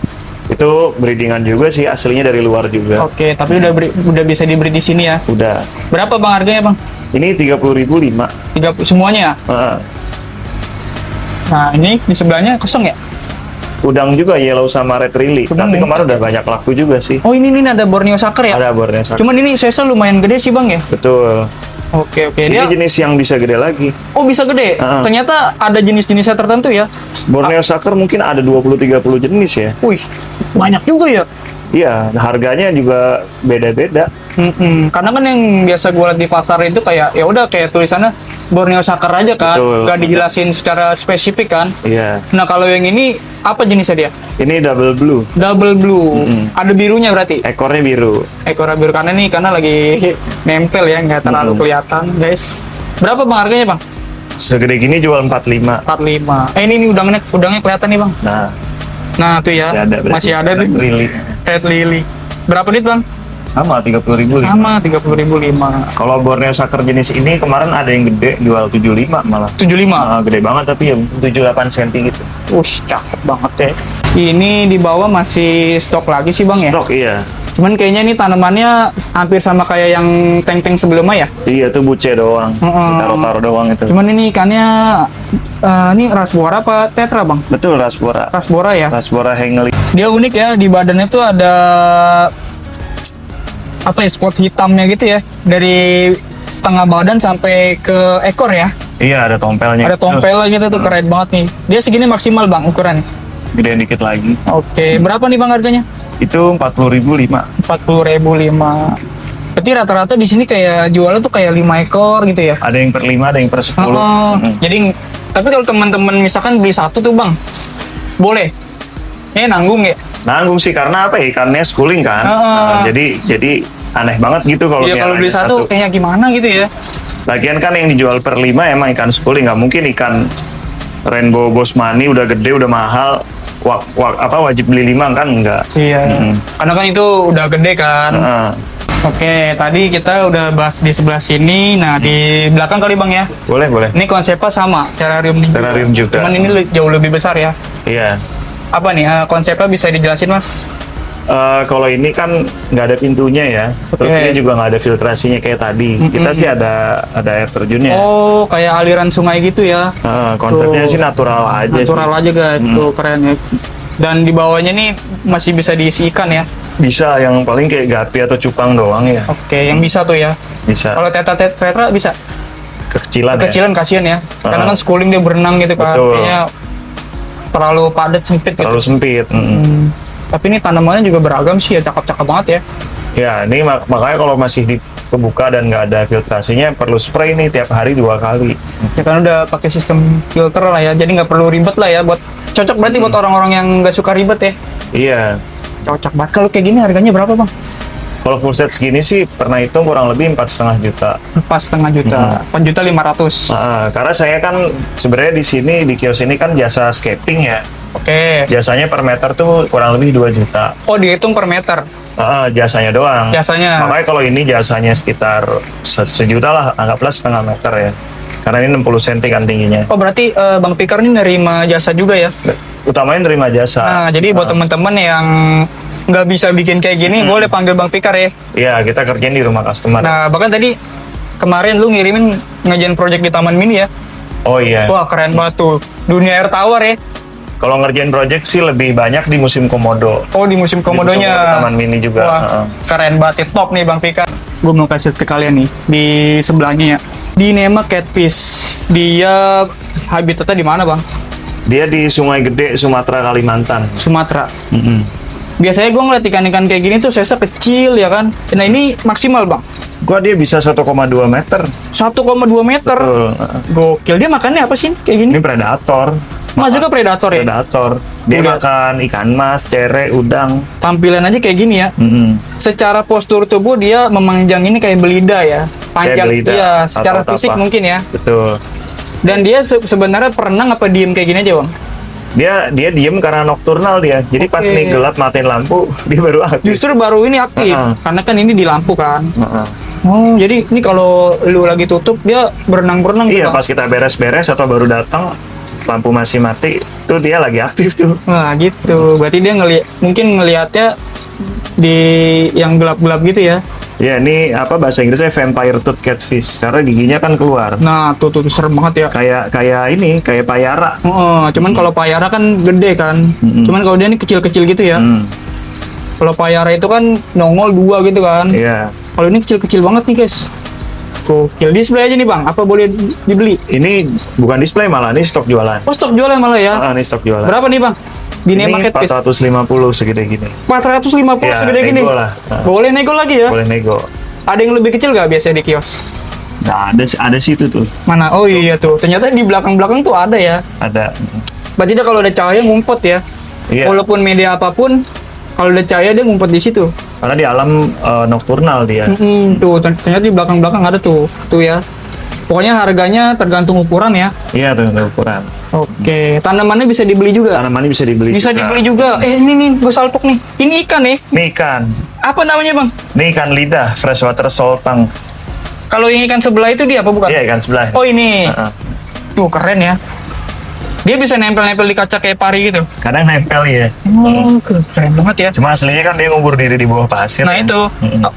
Itu breedingan juga sih, aslinya dari luar juga. Oke, tapi udah bisa diberi di sini ya. Udah. Berapa Bang harganya Bang? Ini 30.000 5. 30 semuanya ya? Heeh. Nah, ini di sebelahnya kosong ya? Udang juga yellow sama red lily. Udang Tapi ya? kemarin udah banyak laku juga sih. Oh, ini ada Borneo Sucker ya? Ada borneo sucker. Cuman ini size lumayan gede sih Bang ya? Betul. Oke. Ini Dia jenis yang bisa gede lagi. oh bisa gede. Ternyata ada jenis-jenisnya tertentu ya. Borneo sucker mungkin ada 20-30 jenis ya. Wih, banyak juga ya. Iya, harganya juga beda-beda. Karena kan yang biasa gue lihat di pasar itu kayak ya udah kayak tulisannya Borneo Sucker aja kan, Betul. gak dijelasin secara spesifik kan. Iya. Nah kalau yang ini apa jenisnya dia? Ini double blue. Double blue, ada birunya berarti. Ekornya biru. Ekornya biru karena lagi nempel ya, nggak terlalu kelihatan guys. Berapa Bang harganya Bang? Segede gini jual 45. 45. Ini udangnya kelihatan nih Bang. Nah tuh ya, berarti. masih ada tuh. Red lily. Red lily. Berapa duit Bang? Sama 30.000. Sama 30.005. Kalau Borneo sucker jenis ini kemarin ada yang gede jual 75 malah. 75. Gede banget tapi ya 7-8 cm gitu. Cakep banget ya. Ini di bawah masih stok lagi sih Bang ya. Stok iya. Cuman kayaknya ini tanamannya hampir sama kayak yang tank-tank sebelumnya ya. Iya tuh buce doang. Taruh-taruh doang itu. Cuman ini ikannya ini rasbora apa tetra Bang? Betul rasbora. Rasbora ya. Rasbora hengeli. Dia unik ya, di badannya tuh ada apa ya, spot hitamnya gitu ya. Dari setengah badan sampai ke ekor ya. Iya ada tompelnya. Ada tompelnya gitu tuh, keren banget nih. Dia segini maksimal Bang ukurannya. Gedean dikit lagi. Oke, berapa nih Bang harganya? Itu 40.000 5. 40.005. Berarti rata-rata di sini kayak jualnya tuh kayak 5 ekor gitu ya. Ada yang per 5, ada yang per 10. Jadi tapi kalau teman-teman misalkan beli satu tuh Bang, boleh. Nanggung ya? Nanggung sih karena apa ya, ikannya schooling kan. Jadi aneh banget gitu kalau Iya, kalau beli satu kayaknya gimana gitu ya. Lagian kan yang dijual per 5 emang ikan schooling, nggak mungkin ikan rainbow bosmani udah gede udah mahal wajib beli 5 kan enggak. Iya. Karena kan itu udah gede kan. Oke, tadi kita udah bahas di sebelah sini. Nah, di belakang kali Bang ya. Boleh. Ini konsepnya sama, terrarium nih. Terrarium juga. Cuman ini jauh lebih besar ya. Iya. Apa nih konsepnya, bisa dijelasin Mas? Kalau ini kan nggak ada pintunya ya, terus ini juga nggak ada filtrasinya kayak tadi. Kita sih ada air terjunnya. Oh, kayak aliran sungai gitu ya? Konsepnya sih natural aja. Natural aja guys, tuh keren ya. Dan di bawahnya nih masih bisa diisi ikan ya? Bisa, yang paling kayak gapi atau cupang doang ya. Oke, yang bisa tuh ya. Bisa. Kalau tetra bisa? Kekecilan kasihan ya. Karena kan schooling dia berenang gitu kan. Betul. Kayaknya terlalu padat, sempit gitu. Terlalu sempit. Tapi ini tanamannya juga beragam sih ya, cakep-cakep banget ya. Ya, ini makanya kalau masih kebuka dan nggak ada filtrasinya perlu spray nih tiap hari 2 kali. Ya kan udah pakai sistem filter lah ya, jadi nggak perlu ribet lah ya. Cocok berarti buat orang-orang yang nggak suka ribet ya. Iya. Cocok banget. Kalau kayak gini harganya berapa Bang? Kalau full set segini sih pernah hitung kurang lebih 4,5 juta. 4,5 juta. 4.500.000. Karena saya kan sebenarnya di sini di kios ini kan jasa scaping ya. Oke. Jasanya per meter tuh kurang lebih 2 juta. Oh, dihitung per meter. Jasanya doang. Jasanya. Makanya kalau ini jasanya sekitar sejuta lah, anggaplah setengah meter ya. Karena ini 60 cm kan tingginya. Oh, berarti Bang Pikar ini nerima jasa juga ya? Utamanya nerima jasa. Nah, jadi buat teman-teman yang nggak bisa bikin kayak gini, boleh panggil Bang Pikar ya? Iya, kita kerjain di rumah customer. Nah, bahkan tadi kemarin lu ngirimin ngerjain project di Taman Mini ya? Oh iya. Wah, keren banget tuh. Dunia air tower ya? Kalau ngerjain project sih lebih banyak di musim komodo. Oh, di musim komodonya. Di Taman Mini juga. Wah, keren banget. Top nih Bang Pikar. Gue mau kasih ke kalian nih, di sebelahnya ya. Dinema catfish. Dia habitatnya di mana Bang? Dia di Sungai Gede, Sumatera, Kalimantan. Sumatera. Biasanya gue ngeliat ikan-ikan kayak gini tuh size kecil ya kan. Nah ini maksimal Bang? Dia bisa 1,2 meter. 1,2 meter? Betul. Gokil. Dia makannya apa sih kayak gini? Ini predator. Mas juga predator ya? Predator. Dia makan ikan mas, cere, udang. Tampilan aja kayak gini ya? Secara postur tubuh dia memanjang ini kayak belida ya? Panjang. Kayak belida. Iya, secara fisik mungkin ya? Betul. Dan dia sebenarnya perenang apa diem kayak gini aja Bang? Dia diem karena nokturnal dia. Jadi pas ini gelap matiin lampu, dia baru aktif. Justru baru ini aktif, karena kan ini di lampu kan. Oh, jadi ini kalau lu lagi tutup dia berenang-berenang Iya, gitu, Bang? pas kita beres-beres atau baru datang, lampu masih mati, tuh dia lagi aktif tuh. Wah gitu. Berarti dia mungkin ngelihatnya di yang gelap-gelap gitu ya. Ya, ini apa bahasa Inggrisnya vampire tooth catfish karena giginya kan keluar. Nah, tuh serem banget ya. Kayak payara. Cuman kalau payara kan gede kan. Cuman kalau dia ini kecil-kecil gitu ya. Kalau payara itu kan nongol 2 gitu kan. Iya. Kalau ini kecil-kecil banget nih, guys. Gokil. Display aja nih, Bang. Apa boleh dibeli? Ini bukan display malah, ini stok jualan. Oh, stok jualan malah ya. Ini stok jualan. Berapa nih, Bang? Di Ini Marketplace. 450 segede gini. 450 Ya, segede gini. nego lah. Boleh nego lagi ya? Boleh nego. Ada yang lebih kecil nggak biasanya di kios? Nah, ada sih itu tuh. Mana? Oh iya tuh. Ternyata di belakang-belakang tuh ada ya. Ada. Berarti dia kalau ada cahaya ngumpet ya. Iya. Walaupun media apapun, kalau ada cahaya dia ngumpet di situ. Karena di alam nokturnal dia. Tuh ternyata di belakang-belakang ada tuh. Tuh ya. Pokoknya harganya tergantung ukuran ya. Iya, tuh ukuran. Oke. Tanamannya bisa dibeli juga. Tanamannya bisa dibeli. Bisa juga. dibeli juga. Ini nih, gue salpok nih. Ini ikan nih. Ini ikan. Apa namanya, Bang? Ini ikan lidah freshwater sultang. Kalau yang ikan sebelah itu dia apa bukan? Iya, ikan sebelah. Oh, ini. Heeh. Tuh, keren ya. Dia bisa nempel-nempel di kaca kayak pari gitu. Kadang nempel ya. Oh, keren banget ya. Cuma aslinya kan dia ngubur diri di bawah pasir. Nah kan? itu,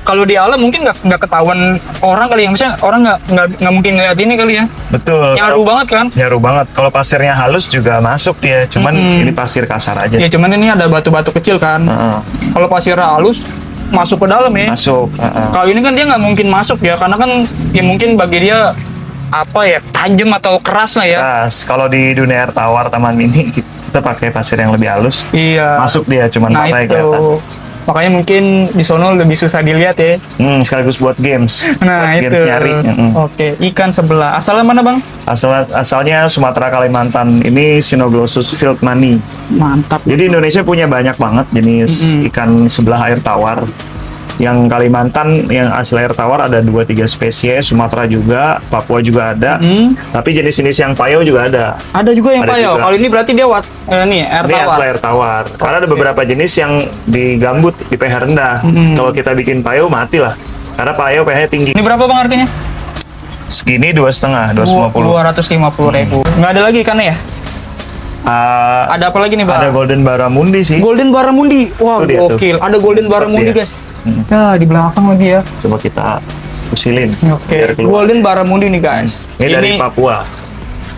kalau di alam mungkin nggak ketahuan orang kali ya. Misalnya orang nggak mungkin ngeliat ini kali ya. Betul. Nyaru banget kan? Nyaru banget. Kalau pasirnya halus juga masuk dia. Cuman ini pasir kasar aja. Ya cuman ini ada batu-batu kecil kan. Heeh. Kalau pasirnya halus masuk ke dalam ya. Masuk. Kalau ini kan dia nggak mungkin masuk ya, karena kan ya mungkin bagi dia apa ya, tajam atau keras lah ya. Keras. Kalau di dunia air tawar taman mini kita pakai pasir yang lebih halus. Iya. Masuk dia cuman Nah matanya itu. kelihatan. Makanya mungkin di sono lebih susah dilihat ya. Sekaligus buat games. Nah buat itu. games nyari. Oke, ikan sebelah. Asalnya mana, Bang? Asalnya Sumatera Kalimantan. Ini Cynoglossus fieldmani. Mantap. Jadi Indonesia punya banyak banget jenis ikan sebelah air tawar. Yang Kalimantan yang asli air tawar ada 2-3 spesies, Sumatera juga, Papua juga ada. Tapi jenis-jenis yang payau juga ada. Ada juga yang Ada payau. juga. Kalau ini berarti dia nih air Ini tawar. air tawar. Karena ada beberapa jenis yang di gambut, di pH rendah. Kalau kita bikin payau mati lah. Karena payau pH tinggi. Ini berapa, Bang, harganya? Segini 2,5, 250. 250.000. Nggak ada lagi ikannya ya? Ada apa lagi nih, Bang? Ada Golden Barramundi sih. Golden Barramundi. Wah, Tuh dia tuh. gokil. Ada Golden Barramundi, dia. guys. Nah, di belakang lagi ya. Coba kita usilin. Oke. biar keluar. Golden Barramundi nih, guys. Ini dari Papua.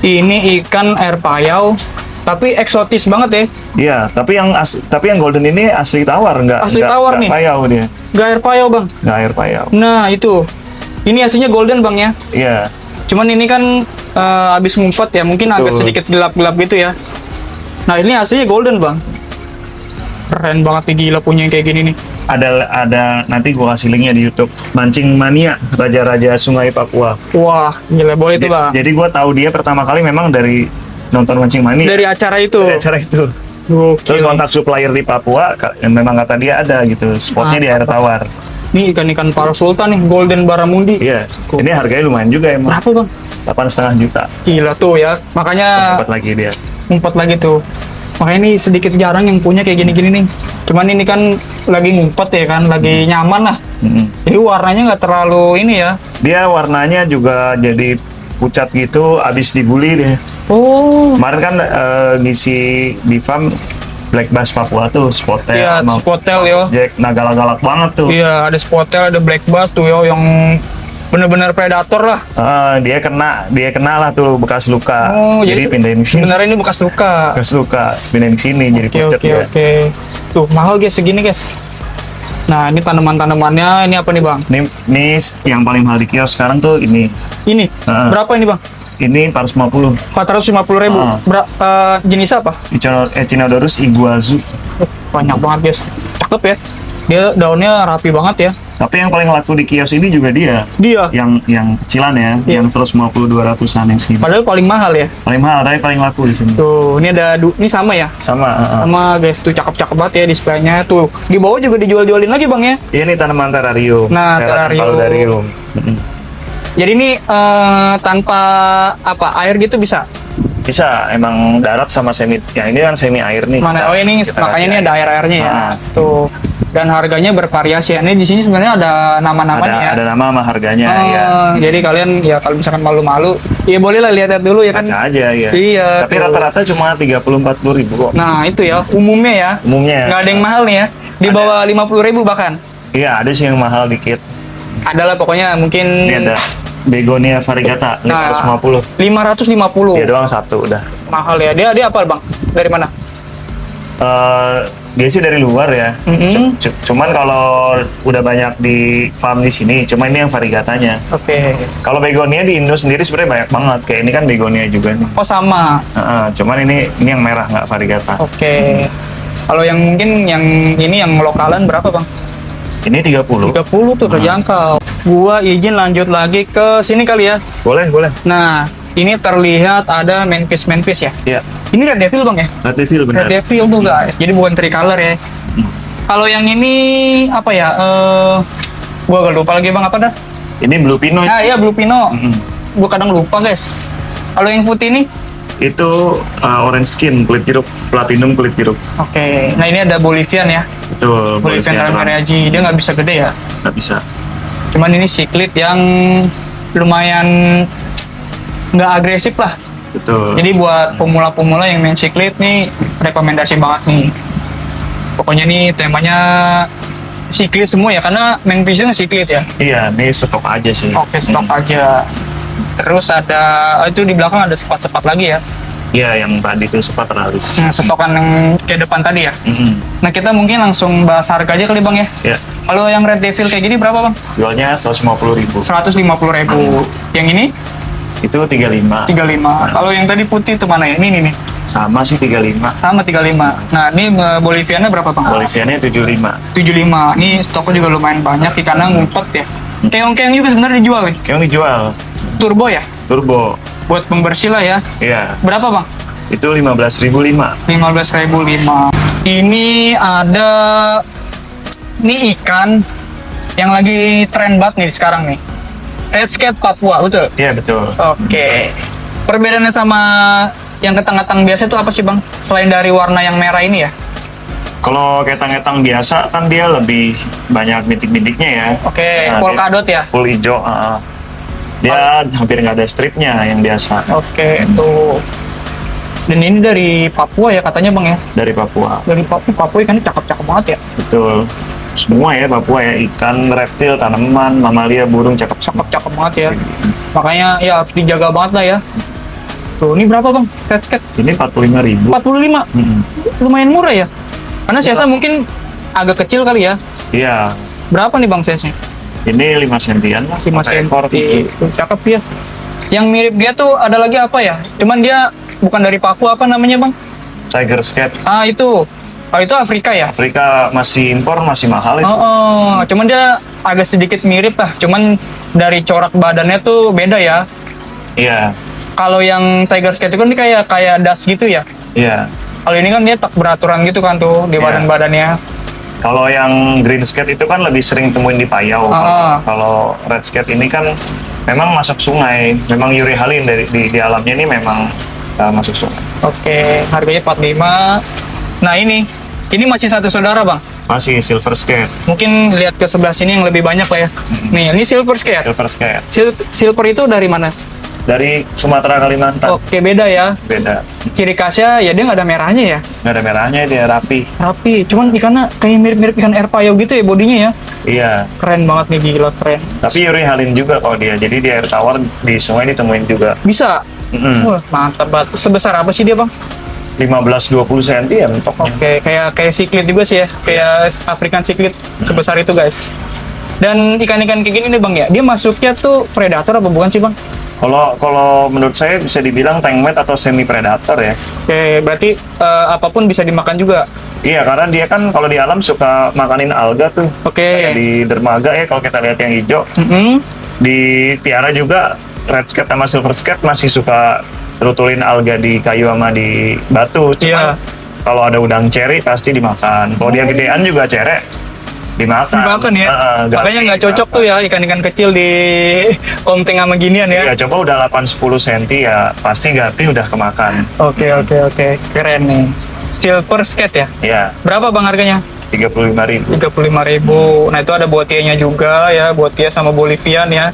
Ini ikan air payau, tapi eksotis banget ya. Iya, tapi yang golden ini asli tawar, Asli tawar nih. payau dia, Nggak air payau, Bang. nggak air payau. Nah, itu. Ini aslinya golden, Bang ya. Iya, Cuman ini kan habis ngumpet ya, mungkin agak Betul. sedikit gelap-gelap gitu ya. Nah, ini aslinya golden, Bang. Keren banget nih, gila punya yang kayak gini nih. ada nanti gua kasih linknya di YouTube. Mancing Mania, raja-raja sungai Papua. Wah, gila, boleh tuh, Bang. Jadi gua tahu dia pertama kali memang dari nonton Mancing Mania. Dari acara itu. Dari acara itu. Gokil. Terus kontak supplier di Papua, memang kata dia ada gitu, spotnya di air tawar. Nih ikan-ikan para sultan nih, Golden Barramundi. Iya, ini harganya lumayan juga emang. Berapa, Bang? 8,5 juta. Gila tuh ya. Makanya Dapat lagi dia. ngumpet lagi tuh. Makanya ini sedikit jarang yang punya kayak gini-gini nih. Cuman ini kan lagi ngumpet ya kan, lagi nyaman lah. Jadi warnanya nggak terlalu ini ya. Dia warnanya juga jadi pucat gitu, abis dibully deh. Oh. Kemarin kan ngisi di farm Black Bass Papua tuh, Spotel, Iya, sama Spotel yo. Jack, nah galak-galak banget tuh. Iya, ada Spotel, ada Black Bass tuh yo yang bener-bener predator lah. Dia kena lah tuh bekas luka. Oh, jadi pindahin sini. sebenarnya ini bekas luka. Bekas luka, pindahin sini jadi Oke, pucat oke, ya. oke. Tuh, mahal guys segini guys. Nah, ini tanaman-tanamannya, ini apa nih, Bang? Ini yang paling mahal di kios sekarang tuh ini. Ini, berapa ini, Bang? Ini 450. 450.000. Jenis apa? Echinodorus iguazu. Banyak banget guys. Cakep ya. Dia daunnya rapi banget ya. Tapi yang paling laku di kios ini juga dia. Dia. Yang kecilan ya, Iya. yang 150-200an yang segini. Padahal paling mahal ya. Paling mahal, tapi paling laku di sini. Tuh, ini ada ini sama ya. Sama. Sama guys, tuh cakep-cakep banget ya displaynya. Tuh, di bawah juga dijual-jualin lagi, Bang ya. Ini tanaman terrarium. Nah, terrarium. Paludarium. Jadi ini tanpa apa air gitu bisa. Bisa, emang darat sama semi. Ya ini kan semi air nih. Mana? Oh ini Kita makanya kasih ini ada air-airnya ya. Ah. Tuh. Dan harganya bervariasi. Ini di sini sebenarnya ada nama-namanya ya. Ada nama sama harganya Oh, ya. jadi kalian ya kalau misalkan malu-malu, ya boleh lah lihat dulu ya kan. Baca aja ya. Iya. Tapi tuh. rata-rata cuma 30-40 ribu kok. Nah itu ya umumnya ya. Umumnya. Nggak ada yang mahal nih ya. Di Ada. bawah 50.000 bahkan. Iya, ada sih yang mahal dikit. Adalah pokoknya mungkin. Ini ada Begonia variegata Nah, 550. 550. Dia doang satu udah. Mahal ya. Dia apa bang? Dari mana? Dia sih dari luar ya. Mhm. Cuman kalau udah banyak di farm di sini, cuma ini yang variegatanya. Oke. Kalau begonia di Indo sendiri sebenarnya banyak banget. Kayak ini kan begonia juga nih. Oh sama. Cuman ini yang merah nggak variegata. Oke. Kalau yang mungkin yang ini yang lokalan berapa bang? Ini 30. 30 tuh terjangkau. Gua izin lanjut lagi ke sini kali ya. Boleh. Nah, ini terlihat ada manpis ya. Iya. Ini red devil bang ya? Red Devil benar. Red devil tuh guys. Jadi bukan tricolor ya. Kalau yang ini apa ya? Gua agak lupa lagi bang apa dah? Ini Blue Pino. Ah iya Blue Pino. Mm-mm. Gua kadang lupa guys. Kalau yang putih ini? Itu orange skin, kulit jeruk, platinum kulit jeruk. Oke. Nah ini ada Bolivian ya. Betul. Bolivian Ramirezi. Dia nggak bisa gede ya. Nggak bisa. Cuman ini siklit yang lumayan nggak agresif lah. Betul. Jadi buat pemula-pemula yang main siklit nih rekomendasi banget nih. Pokoknya nih temanya siklit semua ya karena main vision siklit ya. Iya, ini stok aja sih. Oke stok aja. Terus ada itu di belakang ada sepat-sepat lagi ya. Iya, yang tadi itu sempat terhalis. Nah, stokan yang ke depan tadi ya. Mm-mm. Nah kita mungkin langsung bahas harga aja kali bang ya. Ya, Kalau yang Red Devil kayak gini berapa bang? jualnya 150.000. 150.000. Yang ini Itu 35. 35. Kalau yang tadi putih itu mana ya? Ini nih. Sama sih 35. Sama 35. Nah ini Boliviana berapa bang? Bolivianya 75. 75. Ini stoknya juga lumayan banyak, ikannya ngumpet ya. Keong-keong juga sebenarnya dijual nih. Kayak dijual. Turbo ya? Turbo. Buat pembersih lah ya. Iya. Berapa bang? Itu 15.005. 15.005. Ini ada ini ikan yang lagi tren banget nih sekarang nih. Red Skate Papua, betul? Iya, betul. Oke. Perbedaannya sama yang ketang-ketang biasa itu apa sih bang? Selain dari warna yang merah ini ya? Kalau ketang-ketang biasa kan dia lebih banyak bintik-bintiknya ya. Oke, Nah, polkadot ya? Full hijau. Dia hampir nggak ada stripnya yang biasa. Oke, tuh. Dan ini dari Papua ya katanya bang ya? Dari Papua. Dari Papua ikannya cakep-cakep banget ya? Betul. Semua ya Papua ya, ikan, reptil, tanaman, mamalia, burung, cakep-cakep. Cakep banget ya. Makanya ya harus dijaga banget lah ya. Tuh, ini berapa bang? Red Skate? Ini 45.000. 45? Lumayan murah ya? Karena size mungkin agak kecil kali ya? Iya. Berapa nih bang size-nya? Ini 5 sentian lah. 5 pakai cm. ekor. Itu cakep ya. Yang mirip dia tuh ada lagi apa ya? Cuman dia bukan dari Papua, apa namanya bang? Tiger Skate. Ah itu. Oh itu Afrika ya? Afrika masih impor, masih mahal itu. Oh, cuman dia agak sedikit mirip lah. Cuman dari corak badannya tuh beda ya. Iya. Kalau yang Tiger Skate itu kan dia kayak das gitu ya. Iya. Kalau ini kan dia tak beraturan gitu kan tuh di Iya. badan-badannya. Kalau yang green skate itu kan lebih sering temuin di Payau. Kalau red skate ini kan memang masuk sungai. Memang Yuri Halin di alamnya ini memang masuk sungai. Oke, harganya 45. Nah ini masih satu saudara bang. Masih silver skate. Mungkin lihat ke sebelah sini yang lebih banyak lah ya. Nih, ini silver skate. Silver skate. Silver itu dari mana? Dari Sumatera Kalimantan. Oke, beda ya. Beda. Ciri khasnya ya dia nggak ada merahnya ya. Nggak ada merahnya, dia rapi. Rapi. Cuman ikannya kayak mirip-mirip ikan air payau gitu ya bodinya ya. Iya. Keren banget nih, gila keren. Tapi Yuri Halin juga kalau dia. Jadi di air tawar di sungai ditemuin juga. Bisa. Mm-mm. Wah, mantap banget. Sebesar apa sih dia bang? 15-20 cm ya mentoknya. Oke, kayak siklit juga sih ya. Kayak African siklit sebesar itu guys. Dan ikan-ikan kayak gini nih bang ya, dia masuknya tuh predator apa bukan sih bang? Kalau menurut saya bisa dibilang tank mate atau semi predator ya. Oke, berarti apapun bisa dimakan juga. Iya, karena dia kan kalau di alam suka makanin alga tuh. Oke. Kayak di dermaga ya kalau kita lihat yang hijau. Mm-mm. Di Tiara juga red skate sama silver skate masih suka rutulin alga di kayu sama di batu. Cuma Iya. kalau ada udang ceri pasti dimakan. Kalau dia gedean juga cere dimakan. Dimakan ya. Gapi, Makanya nggak cocok tuh ya ikan-ikan kecil di komting sama ginian ya. Ya coba udah 8-10 cm ya pasti gapi udah kemakan. Oke. Keren nih. Silver skate ya. Ya, Berapa bang harganya? 35.000. 35.000. Nah, itu ada Botianya juga ya, Botia sama Bolivian ya.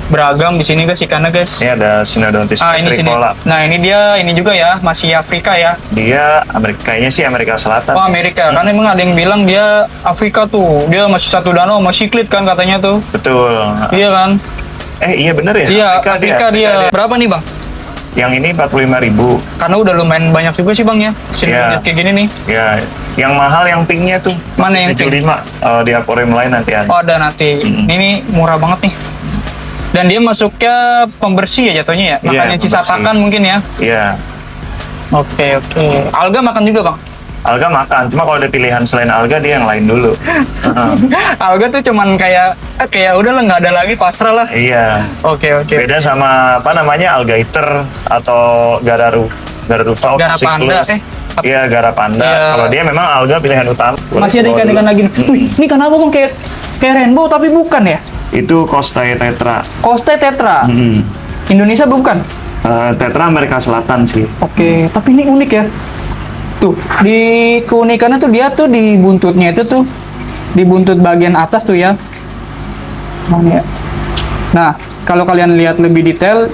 Beragam di sini guys ikannya guys. Ini ada Synodontis Ini sini. petricola. Nah, ini dia ini juga ya, masih Afrika ya. Dia kayaknya sih Amerika Selatan. Oh, Amerika. Karena emang ada yang bilang dia Afrika tuh. Dia masih satu danau, masih siklit kan katanya tuh. Betul. Iya kan? Iya bener ya? Iya, Afrika dia. Berapa nih, Bang? Yang ini 45.000. Karena udah lumayan banyak juga sih, Bang ya. Sini Iya. kayak gini nih. Ya, yang mahal yang pinknya tuh. Mana yang pink? 75. Di akuarium lain nanti ada. Oh, ada nanti. Ini murah banget nih. Dan dia masuknya pembersih ya jatuhnya ya. Iya, Makan yang sisa pembersih. pakan mungkin ya. Iya. Oke. Alga makan juga, Bang. Alga makan, cuma kalau ada pilihan selain alga dia yang lain dulu. Alga tuh cuman kayak udah lah nggak ada lagi pasrah lah. Iya. Oke. Beda sama apa namanya algator atau Gararufa Gara panda, Cyclus. Iya, Gara panda. Iya. Kalau dia memang alga pilihan utama. Masih ada Boleh ikan-ikan bawa lagi nih. dulu. Wih, ini kenapa Bang kayak rainbow tapi bukan ya? Itu Costae tetra. Coste tetra. Mm-mm. Indonesia bukan? Tetra Amerika Selatan sih. Oke, tapi ini unik ya. Tuh, di keunikannya tuh dia tuh di buntutnya itu tuh di buntut bagian atas tuh ya. Mana ya? Nah, kalau kalian lihat lebih detail,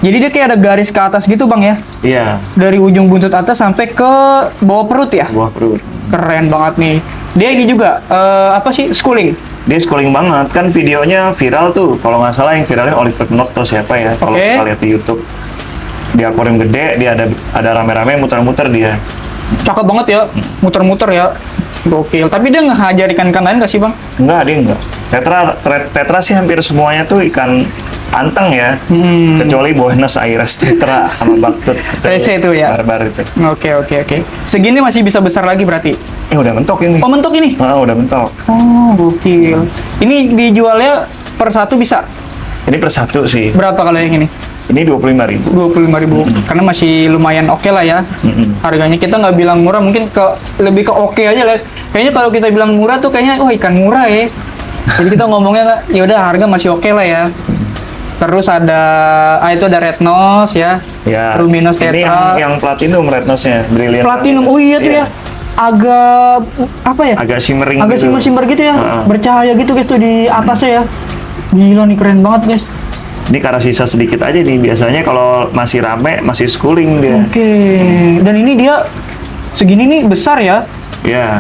jadi dia kayak ada garis ke atas gitu, Bang ya. Iya, Dari ujung buntut atas sampai ke bawah perut ya. buah perut. Keren banget nih. Dia ini juga apa sih? Schooling. Dia schooling banget, kan videonya viral tuh. Kalau nggak salah yang viralnya Oliver Knott atau siapa ya? Kalau Oke. suka lihat di YouTube. Di akuarium gede, dia ada rame-rame muter-muter dia. Cakep banget ya. Muter-muter ya. Gokil. Tapi dia nggak ngajar ikan-ikan lain nggak sih, Bang? Enggak, dia enggak. Tetra sih hampir semuanya tuh ikan anteng ya. Kecuali Buenos Aires tetra sama Baktut. TC itu ya? Barbar itu. Oke. Segini masih bisa besar lagi berarti? Udah mentok ini. Oh, mentok ini? Udah mentok. Oh, gokil. Ini dijualnya per satu bisa? Ini per satu sih. Berapa kalau yang ini? Ini 25.000. 25.000. Karena masih lumayan oke lah ya. Harganya kita nggak bilang murah, mungkin lebih ke oke aja lah. Kayaknya kalau kita bilang murah tuh kayaknya, wah ikan murah ya. Jadi kita ngomongnya, ya udah harga masih oke lah ya. Terus itu ada red nose ya. Ya. Luminous Ini tetra. yang platinum red nose-nya, brilliant. Platinum. Rednose. Oh iya tuh ya. Agak apa ya? Agak shimmering Agak gitu. simmer gitu ya. Heeh. Bercahaya gitu guys tuh di atasnya ya. Gila nih, keren banget guys. Ini karena sisa sedikit aja nih. Biasanya kalau masih rame, masih schooling dia. Oke. Dan ini dia segini nih besar ya. Ya.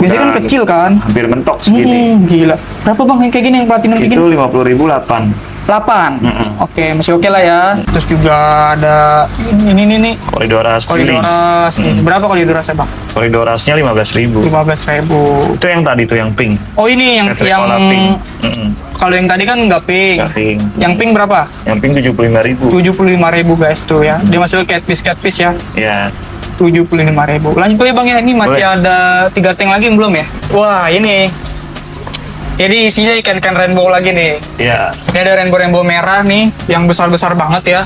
Biasanya kan Udah kecil kan. Hampir mentok segini. Gila. Berapa Bang yang kayak gini, yang platinum kayak gini? Itu 50.000 8. 8. Oke, masih oke lah ya. Terus juga ada ini nih. Koridoras pilih. Koridoras. Berapa koridoras ya, Bang? Koridorasnya 15.000. 15.000. Itu yang tadi tuh yang pink. Oh, ini yang Petricola pink. kalau yang tadi kan nggak pink. Nggak pink. Yang pink berapa? Yang pink 75.000. 75.000 guys tuh ya. Dia masuk catfish ya. Ya. 75.000. Lanjut tuh ya Bang ya. Ini masih Boleh. ada 3 tank lagi yang belum ya? Wah, ini. Jadi isinya ikan-ikan rainbow lagi nih. Ya. Ini ada rainbow merah nih, yang besar-besar banget ya.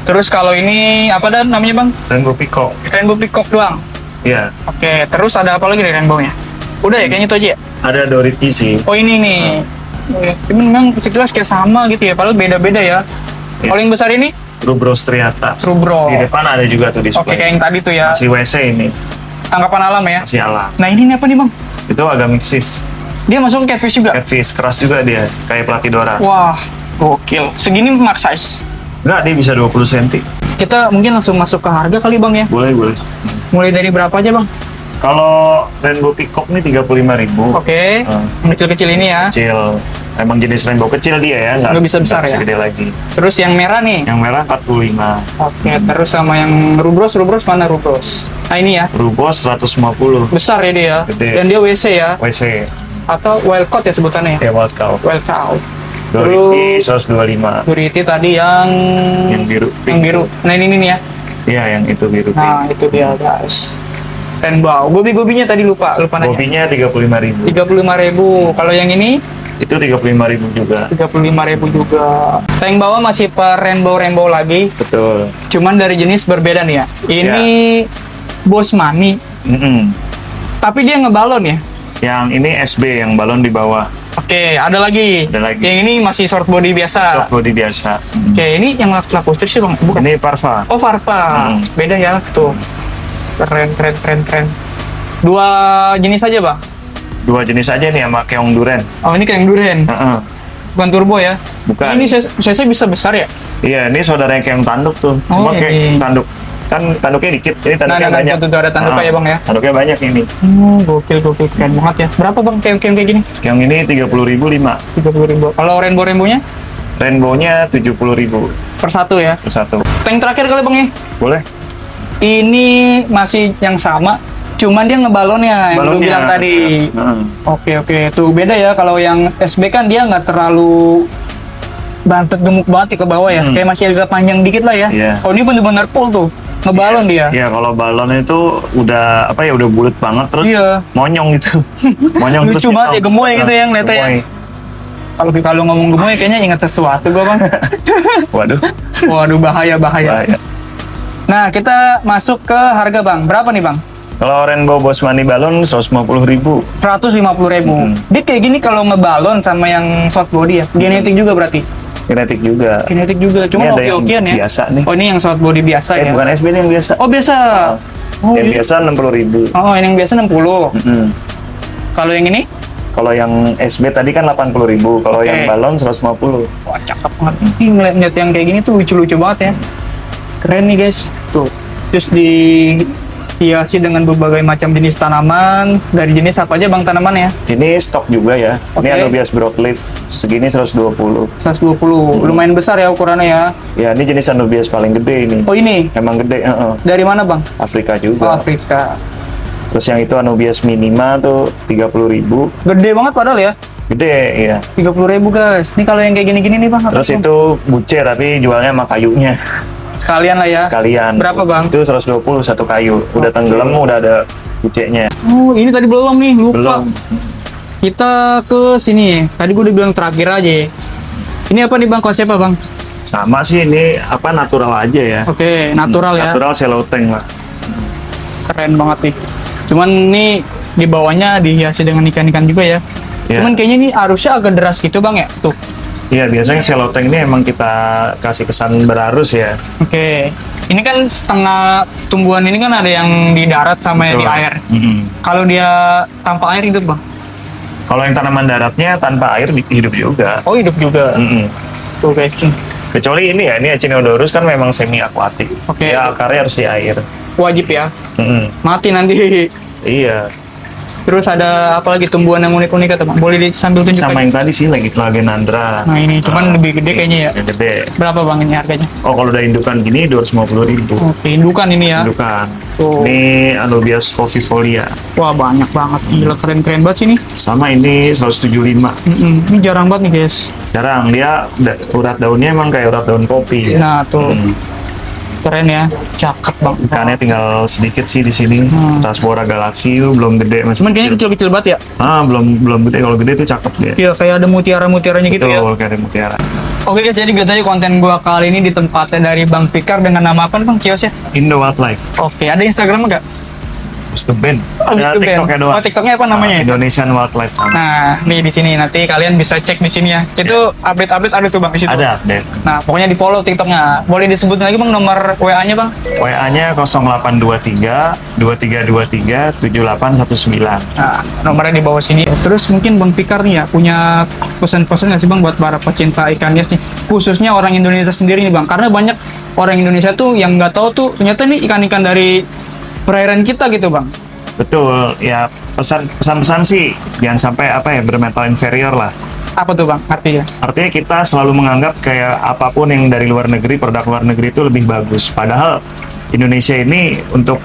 Terus kalau ini apa dan namanya Bang? Rainbow peacock. Rainbow peacock doang. Ya. Oke, terus ada apa lagi nih rainbow-nya? Udah ya, kayaknya itu aja ya? Ada Doriti sih. Oh ini nih. Ini memang sekilas kayak sama gitu ya, padahal beda-beda ya. Ya. Kalau yang besar ini? Rubro striata. Rubro. Di depan ada juga tuh display. Oke, kayak yang tadi tuh ya. Masih WC ini. Tangkapan alam ya. Masih alam. Nah ini nih apa nih Bang? Itu agak mixis. Dia masuk catfish juga? Catfish keras juga dia. Kayak Platidora. Wah, gokil. Segini max size. Enggak, dia bisa 20 cm. Kita mungkin langsung masuk ke harga kali Bang ya. Boleh. Mulai dari berapa aja Bang? Kalau Rainbow Peacock nih 35.000. Oke. Yang kecil-kecil ini ya. Kecil. Emang jenis rainbow kecil dia ya, Nggak bisa besar ya? Gede lagi. Terus yang merah nih. Yang merah 45. Oke, terus sama yang rubros mana rubros? Nah ini ya. Rubos 150. Besar ya dia. Gede. Dan dia WC ya. WC. Atau wild caught ya sebutannya. Ya wild cow. Wild caught. Doriti 125. Duriti tadi yang biru. Yang biru. Nah ini nih ya. Iya, yang itu biru. Nah itu dia guys. Rainbow. Gobi-gobinya tadi lupa nanya. Kopinya 35.000. 35.000. Kalau yang ini Itu 35.000 juga. 35.000 juga. Tank bawah masih per rainbow lagi. Betul. Cuman dari jenis berbeda nih ya. Ini Bosmani. Tapi dia ngebalon ya. Yang ini SB yang balon di bawah. Oke, ada lagi. Ada lagi. Yang ini masih short body biasa. Soft body biasa. Oke, ini yang lakustik sih Bang. Bukan. Ini Parva. Oh, Farpa. Beda ya tuh. Keren. Dua jenis aja bang. Dua jenis aja nih sama keong duren. Oh ini kayak yang durian, Heeh. bukan turbo ya? Bukan. Ini saya bisa besar ya? Iya, ini saudaranya keong tanduk tuh. Oh, Cuma kayak iya. tanduk. Kan tanduknya dikit, ini tanduknya Nah, banyak. tuh ada tanduknya ya bang ya? Tanduknya banyak ini. Gokil, keren banget ya. Berapa bang keong kayak gini? Keong ini 30.000 5. 30.000. Kalau rainbow-nya Rainbow-nya 70.000 per satu ya? per satu. Tank terakhir kali bang ya? Boleh? Ini masih yang sama, cuman dia ngebalonnya yang lu Balonnya. bilang tadi. Heeh. Oke, tuh beda ya. Kalau yang SB kan dia nggak terlalu bantet gemuk banget ya ke bawah ya, kayak masih agak panjang dikit lah ya. Iya. Oh ini bener-bener full tuh, ngebalon dia. Iya, kalau balon itu udah udah bulat banget terus Iya. monyong gitu. Monyong Lucu banget ya, gemoy gitu ya ngeliatnya ya. Gemoy. Kalau ngomong gemoy kayaknya ingat sesuatu gua bang. Waduh. Waduh bahaya. Bahaya. Nah kita masuk ke harga bang, berapa nih bang? Kalau Rainbow Bosmani balon 150.000. 150.000. Dia kayak gini kalau ngebalon sama yang short body ya, genetik juga berarti. Kinetik juga. Genetik juga, cuma Ini ada yang oke-okean ya. biasa nih. Oh ini yang short body biasa ya? Bukan SB ini yang biasa. Oh biasa. Oh, Yang iya. biasa 60.000. Oh ini yang biasa 60. Mm. Kalau yang ini? Kalau yang SB tadi kan 80.000. Kalau Oke. yang balon 150. Wah cakep banget. Ih, ngeliat yang kayak gini tuh lucu-lucu banget ya. Keren nih guys. Tuh. Terus dihiasi dengan berbagai macam jenis tanaman. Dari jenis apa aja bang tanaman ya? Ini stok juga ya. Oke. Ini Anubias broadleaf. Segini 120. 120. Lumayan besar ya ukurannya ya. Ya, ini jenis Anubias paling gede ini. Oh ini? Emang gede, Dari mana bang? Afrika Oh juga. Afrika. Terus yang itu Anubias minima tuh 30.000. Gede banget padahal ya. Gede, iya. 30.000 guys. Ini kalau yang kayak gini-gini nih bang. apa Terus tuh? itu buce tapi jualnya sama kayunya Sekalian lah ya. sekalian. Berapa bang? Itu 120 satu kayu. Udah tenggelam, udah ada bucenya. Oh ini tadi belum nih, lupa. Belum. Kita ke sini. Tadi gue udah bilang terakhir aja. Ini apa nih bang? Konsepnya bang? Sama sih ini natural aja ya. Oke, natural ya. Natural shallow tank lah. Keren banget nih. Cuman nih di bawahnya dihiasi dengan ikan-ikan juga ya. Iya. Cuman kayaknya ini arusnya agak deras gitu bang ya. Tuh. Iya, biasanya shallow tank ini emang kita kasih kesan berarus ya. Oke. Ini kan setengah tumbuhan ini kan ada yang di darat sama yang di Betul. air. Mm-mm. Kalau dia tanpa air hidup bang? Kalau yang tanaman daratnya tanpa air hidup juga. Oh hidup juga. Mm-mm. Tuh guys. Kecuali ini ya, ini Echinodorus kan memang semi akuatik. Oke. Ya akarnya harus di air. Wajib ya. Mm-mm. Mati nanti. Iya. Terus ada apa lagi tumbuhan yang unik-unik atau bang? Boleh sambil tunjuk Sama aja. yang tadi sih lagi Lagenandra. Nah ini cuman lebih gede kayaknya ya. Yang gede. Berapa bang ini harganya? Oh kalau udah indukan gini 250.000. Oke, indukan ini ya. Indukan. Tuh. Ini Anubias fovifolia. Wah banyak banget. Gila keren-keren banget sih nih. Sama ini 175. Ini jarang banget nih guys. Jarang dia urat daunnya emang kayak urat daun kopi. Ya. Nah tuh Mm. keren ya. Cakep bang. Ikannya tinggal sedikit sih di sini. Tasbora galaxy itu belum gede masih. Cuman kayaknya kecil-kecil banget ya. belum gede. Kalau gede tuh cakep dia. Iya kayak ada mutiara-mutiaranya gitu ya. Betul, kayak ada mutiara. Oke guys, jadi gitu aja konten gua kali ini di tempatnya dari Bang Fikar dengan nama apa nih bang kiosnya? Indo Wildlife. Oke, ada Instagram nggak? Terus ke band. Habis Ya, itu band. TikToknya doang. Oh TikToknya apa namanya? Indonesian Wildlife. Nah, nih di sini nanti kalian bisa cek di sini ya. Itu update-update ada tuh bang di situ. Ada update. Nah, pokoknya di follow TikToknya. Boleh disebutin lagi bang nomor WA-nya bang? WA-nya 0823 2323 7819. Nah, nomornya di bawah sini. Terus mungkin Bang Fikar nih ya punya pesan-pesan nggak sih bang buat para pecinta ikan hias nih, khususnya orang Indonesia sendiri nih bang, karena banyak orang Indonesia tuh yang nggak tahu tuh ternyata nih ikan-ikan dari perairan kita gitu bang. Betul, ya pesan-pesan sih jangan sampai bermental inferior lah. Apa tuh bang artinya? Artinya kita selalu menganggap kayak apapun yang dari luar negeri, produk luar negeri itu lebih bagus. Padahal Indonesia ini untuk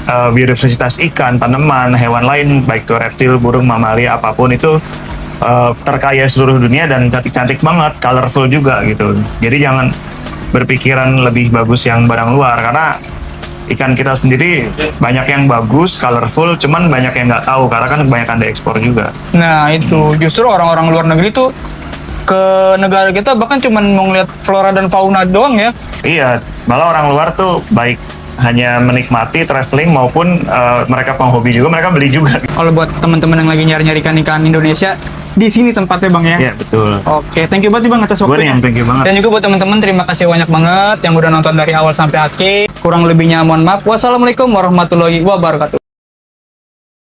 biodiversitas ikan, tanaman, hewan lain, baik itu reptil, burung, mamalia, apapun itu terkaya seluruh dunia dan cantik-cantik banget, colorful juga gitu. Jadi jangan berpikiran lebih bagus yang barang luar, karena ikan kita sendiri banyak yang bagus, colorful, cuman banyak yang nggak tahu karena kan kebanyakan diekspor juga. Nah itu justru orang-orang luar negeri tuh ke negara kita bahkan cuman mau ngeliat flora dan fauna doang ya. Iya, malah orang luar tuh baik hanya menikmati traveling maupun mereka penghobi juga, mereka beli juga. Kalau buat teman-teman yang lagi nyari-nyari ikan Indonesia, di sini tempatnya bang ya. Iya betul. Oke, thank you banget nih, bang atas Gue nih waktunya. yang thank you banget. Dan juga buat teman-teman terima kasih banyak banget yang udah nonton dari awal sampai akhir. Kurang lebihnya mohon maaf. Wassalamualaikum warahmatullahi wabarakatuh.